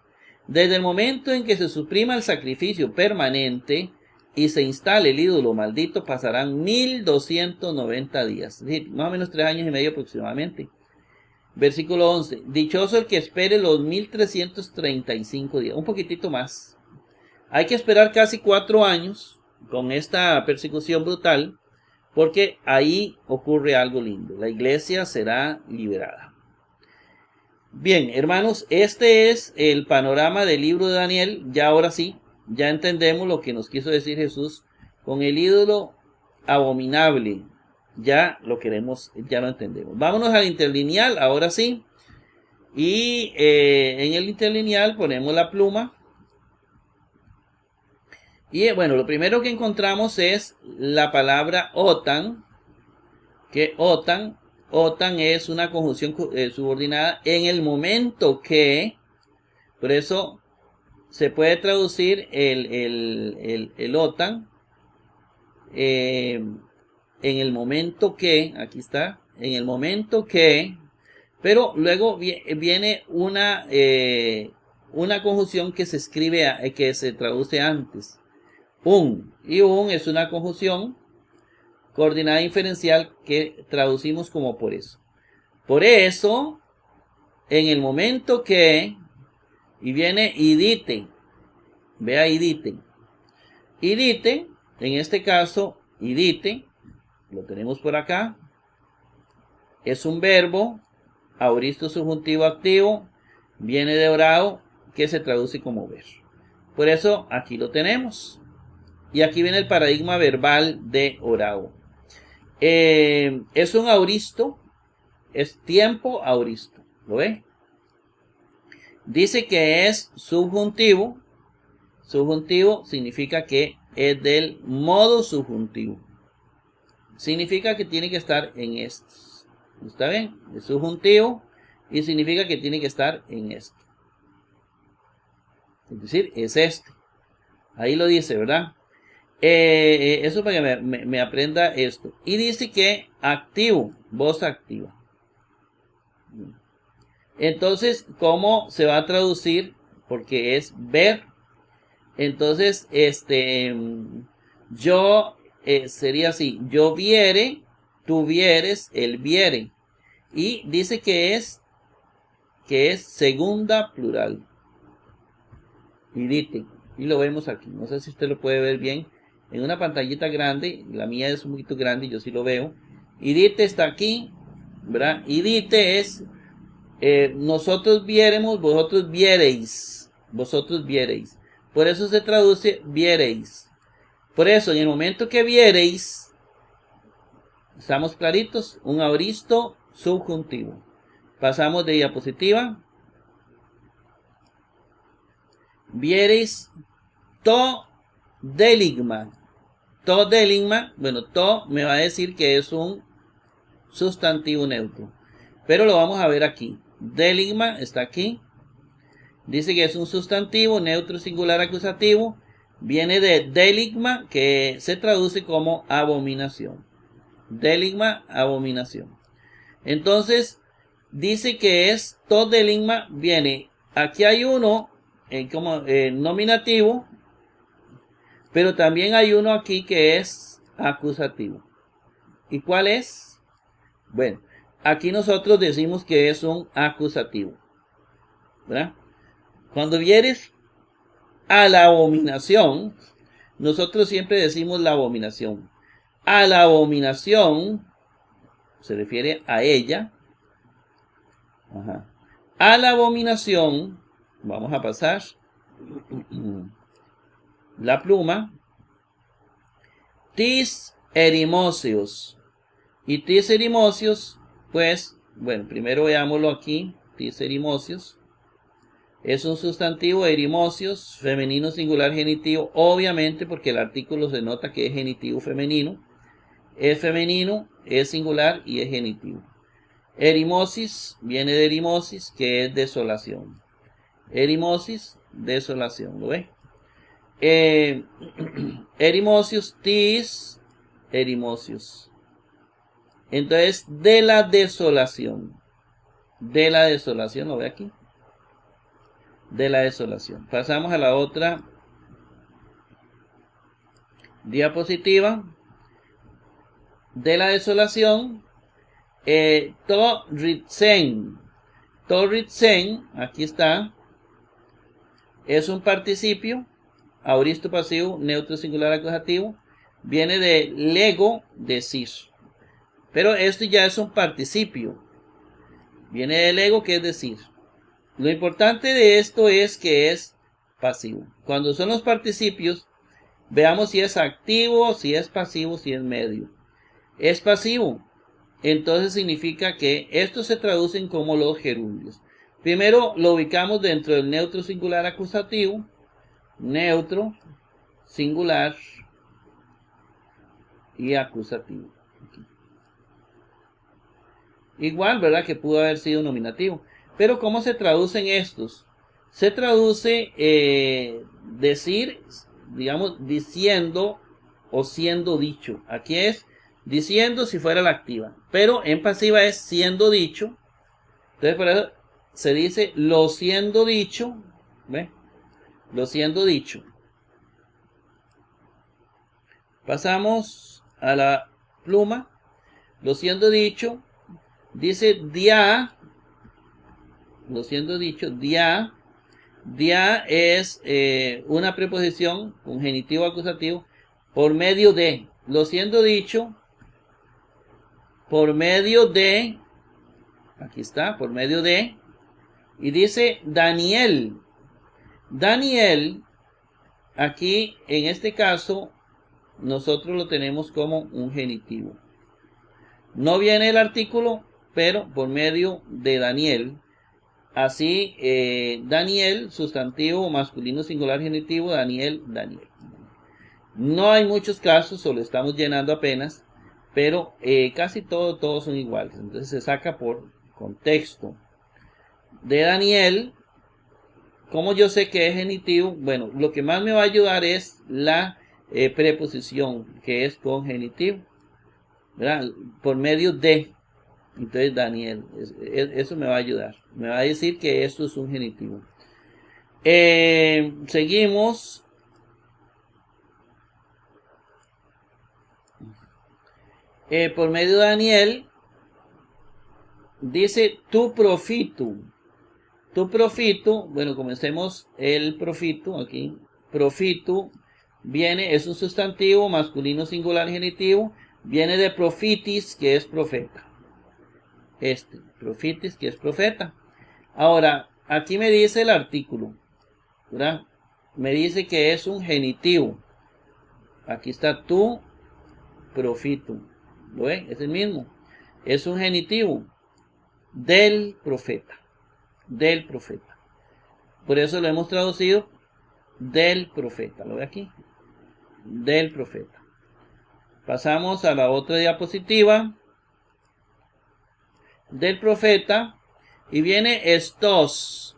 Desde el momento en que se suprima el sacrificio permanente y se instale el ídolo maldito, pasarán 1290 días. Es decir, más o menos 3 años y medio aproximadamente. Versículo 11. Dichoso el que espere los 1335 días. Un poquitito más. Hay que esperar casi 4 años con esta persecución brutal, porque ahí ocurre algo lindo. La iglesia será liberada. Bien, hermanos, este es el panorama del libro de Daniel. Ya ahora sí, ya entendemos lo que nos quiso decir Jesús con el ídolo abominable. Ya lo entendemos. Vámonos al interlineal, ahora sí. Y en el interlineal ponemos la pluma. Y bueno, lo primero que encontramos es la palabra OTAN. Que OTAN es una conjunción subordinada en el momento que, por eso se puede traducir el OTAN en el momento que, aquí está, en el momento que, pero luego viene una conjunción que se escribe, que se traduce antes. Y es una conjunción coordinada inferencial que traducimos como por eso. Por eso, en el momento que, y viene idite, vea idite. Idite, en este caso, idite, lo tenemos por acá, es un verbo, aoristo subjuntivo activo, viene de orao, que se traduce como ver. Por eso, aquí lo tenemos. Y aquí viene el paradigma verbal de orao. Es un auristo, es tiempo auristo, ¿lo ve? Dice que es subjuntivo. Subjuntivo significa que es del modo subjuntivo. Significa que tiene que estar en esto. ¿Está bien? Es subjuntivo y significa que tiene que estar en esto. Es decir, es este. Ahí lo dice, ¿verdad? Eso para que me aprenda esto. Y dice que activo, voz activa. Entonces, ¿cómo se va a traducir? Porque es ver. Entonces, yo sería así. Yo viere, tú vieres, él viere. Y dice que es segunda plural. Idite. Y lo vemos aquí. No sé si usted lo puede ver bien. En una pantallita grande, la mía es un poquito grande, yo sí lo veo. Idite está aquí, ¿verdad? Idite es, nosotros viéremos, vosotros viereis. Vosotros viereis. Por eso se traduce viereis. Por eso, en el momento que viereis, estamos claritos, un auristo subjuntivo. Pasamos de diapositiva. Viereis to deligma. To deligma, bueno, to me va a decir que es un sustantivo neutro, pero lo vamos a ver aquí. Deligma está aquí. Dice que es un sustantivo neutro singular acusativo. Viene de deligma, que se traduce como abominación. Deligma, abominación. Entonces, dice que es to deligma, viene, aquí hay uno como nominativo, pero también hay uno aquí que es acusativo. ¿Y cuál es? Bueno, aquí nosotros decimos que es un acusativo, ¿verdad? Cuando vieres a la abominación, nosotros siempre decimos la abominación. A la abominación se refiere a ella. Ajá. A la abominación, vamos a pasar la pluma. Tis erimocios. Y tis erimocios, pues, bueno, primero veámoslo aquí. Tis erimocios. Es un sustantivo, erimocios, femenino singular genitivo, obviamente porque el artículo se nota que es genitivo femenino. Es femenino, es singular y es genitivo. Erimosis viene de erimosis, que es desolación. Erimosis, desolación, ¿lo ve? Erimocios, tis, erimocios. Entonces, de la desolación. De la desolación, ¿lo ve aquí? De la desolación. Pasamos a la otra diapositiva. De la desolación. Torritzen. Torritzen, aquí está. Es un participio. Aoristo pasivo, neutro singular acusativo. Viene de lego, decir. Pero esto ya es un participio. Viene del lego, que es decir. Lo importante de esto es que es pasivo. Cuando son los participios, veamos si es activo, si es pasivo, si es medio. Es pasivo. Entonces significa que estos se traducen como los gerundios. Primero lo ubicamos dentro del neutro singular acusativo. Neutro, singular y acusativo. Igual, ¿verdad? Que pudo haber sido nominativo. Pero ¿cómo se traducen estos? Se traduce decir, digamos, diciendo o siendo dicho. Aquí es diciendo si fuera la activa. Pero en pasiva es siendo dicho. Entonces por eso se dice lo siendo dicho. ¿Ve? Lo siendo dicho. Pasamos a la pluma. Lo siendo dicho. Dice dia. Lo siendo dicho, dia. Dia es una preposición con genitivo acusativo por medio de. Lo siendo dicho, por medio de. Aquí está, por medio de. Y dice Daniel. Daniel, aquí en este caso, nosotros lo tenemos como un genitivo. No viene el artículo, pero por medio de Daniel. Así, Daniel, sustantivo masculino singular genitivo, Daniel, Daniel. No hay muchos casos, o lo estamos llenando apenas, pero casi todos son iguales. Entonces se saca por contexto. De Daniel, ¿cómo yo sé que es genitivo? Bueno, lo que más me va a ayudar es la preposición, que es con genitivo, ¿verdad? Por medio de. Entonces Daniel, eso me va a ayudar. Me va a decir que esto es un genitivo. Seguimos. Por medio de Daniel, dice tu profito. Tu profito, bueno, comencemos el profito aquí. Profito viene, es un sustantivo masculino singular genitivo. Viene de profitis, que es profeta. Profitis, que es profeta. Ahora, aquí me dice el artículo, ¿verdad? Me dice que es un genitivo. Aquí está tu profito. ¿Lo ven? Es el mismo. Es un genitivo del profeta. Del profeta. Por eso lo hemos traducido del profeta. ¿Lo ve aquí? Del profeta. Pasamos a la otra diapositiva. Del profeta. Y viene estos.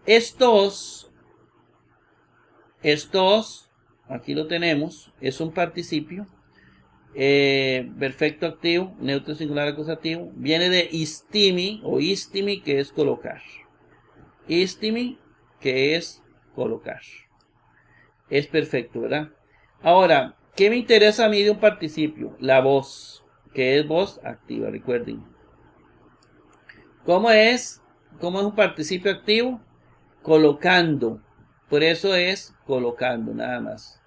Estos, aquí lo tenemos, es un participio. Perfecto activo, neutro singular acusativo. Viene de istimi o istimi, que es colocar. Istimi, que es colocar. Es perfecto, ¿verdad? Ahora, ¿qué me interesa a mí de un participio? La voz, que es voz activa, recuerden. ¿Cómo es un participio activo? Colocando. Por eso es colocando, nada más.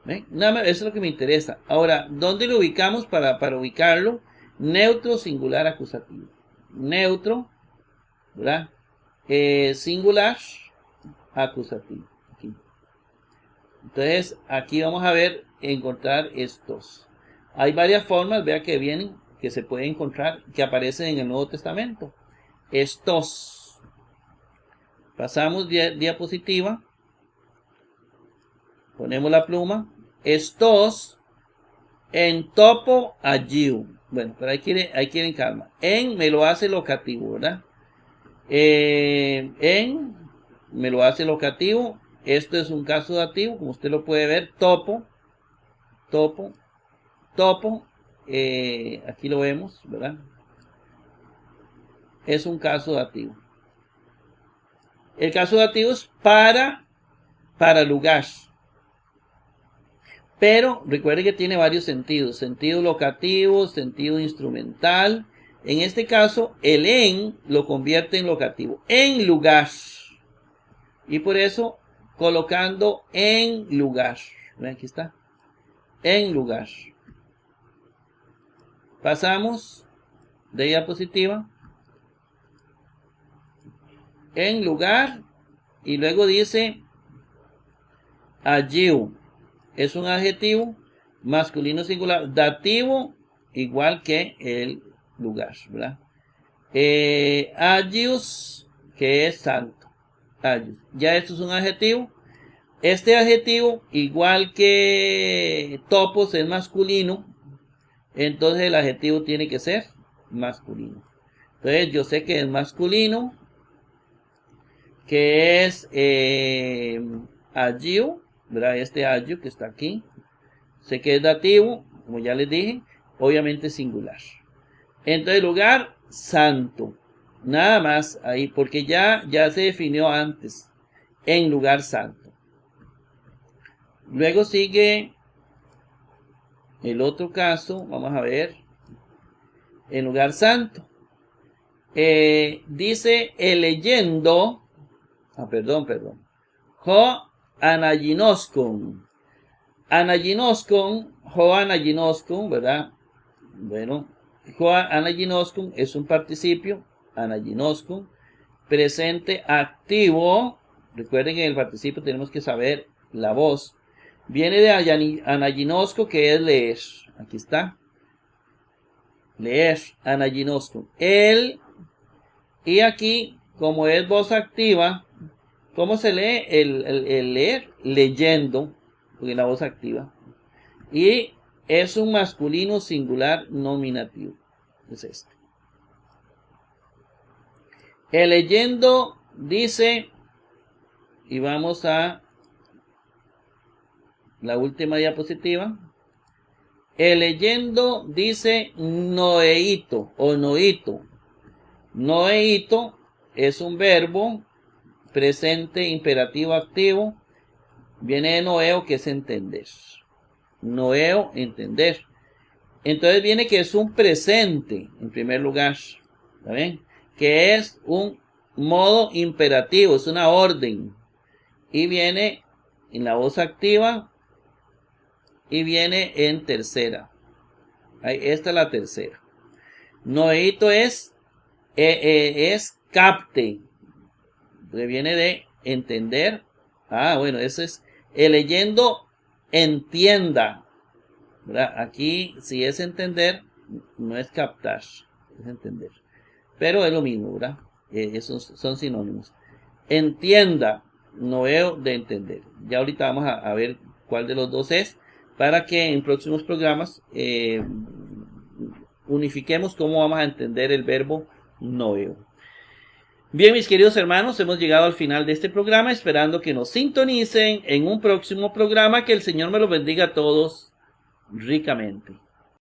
¿Ven? Nada más, eso es lo que me interesa. Ahora, ¿dónde lo ubicamos para ubicarlo? Neutro, singular, acusativo. Neutro, ¿verdad? Singular, acusativo. Aquí. Entonces, aquí vamos a ver, encontrar estos. Hay varias formas, vea que vienen, que se pueden encontrar, que aparecen en el Nuevo Testamento. Estos. Pasamos diapositiva. Ponemos la pluma. Estos en topo agiu. Bueno, pero ahí quieren calma. En me lo hace locativo, ¿verdad? En me lo hace locativo. Esto es un caso dativo, como usted lo puede ver. Topo. Topo. Topo. Aquí lo vemos, ¿verdad? Es un caso dativo. El caso dativo es para lugar. Pero recuerde que tiene varios sentidos. Sentido locativo, sentido instrumental. En este caso, el en lo convierte en locativo. En lugar. Y por eso, colocando en lugar. ¿Ven? Aquí está. En lugar. Pasamos de diapositiva. En lugar. Y luego dice agiu. Es un adjetivo masculino singular, dativo, igual que el lugar, ¿verdad? Agius, que es santo. Agius. Ya esto es un adjetivo. Este adjetivo, igual que topos, es masculino. Entonces el adjetivo tiene que ser masculino. Entonces yo sé que es masculino, que es agiu. ¿Verdad? Este agiu que está aquí. Sé que es dativo, como ya les dije, obviamente singular. Entonces, lugar santo. Nada más ahí, porque ya se definió antes. En lugar santo. Luego sigue el otro caso. Vamos a ver. En lugar santo. Dice leyendo. Perdón. Jo anaginoskon. Anaginoskon, ho anaginoskon, ¿verdad? Bueno, ho anaginoskon es un participio, anaginoskon, presente activo. Recuerden que en el participio tenemos que saber la voz. Viene de anaginosko, que es leer. Aquí está. Leer, anaginoskon. El, y aquí, como es voz activa, ¿cómo se lee el leer? Leyendo, porque la voz activa. Y es un masculino singular nominativo. Es este. El leyendo dice, y vamos a la última diapositiva. El leyendo dice noeito o noito. Noeito es un verbo presente, imperativo, activo. Viene de noeo, que es entender. Noeo, entender. Entonces viene que es un presente, en primer lugar. ¿Está bien? Que es un modo imperativo, es una orden. Y viene en la voz activa. Y viene en tercera. Esta es la tercera. Noeito es capte. Viene de entender. Bueno, ese es el leyendo entienda. ¿Verdad? Aquí, si es entender, no es captar, es entender. Pero es lo mismo, ¿verdad? Esos son sinónimos. Entienda, noeo de entender. Ya ahorita vamos a ver cuál de los dos es, para que en próximos programas unifiquemos cómo vamos a entender el verbo noeo. Bien, mis queridos hermanos, hemos llegado al final de este programa, esperando que nos sintonicen en un próximo programa. Que el Señor me los bendiga a todos ricamente.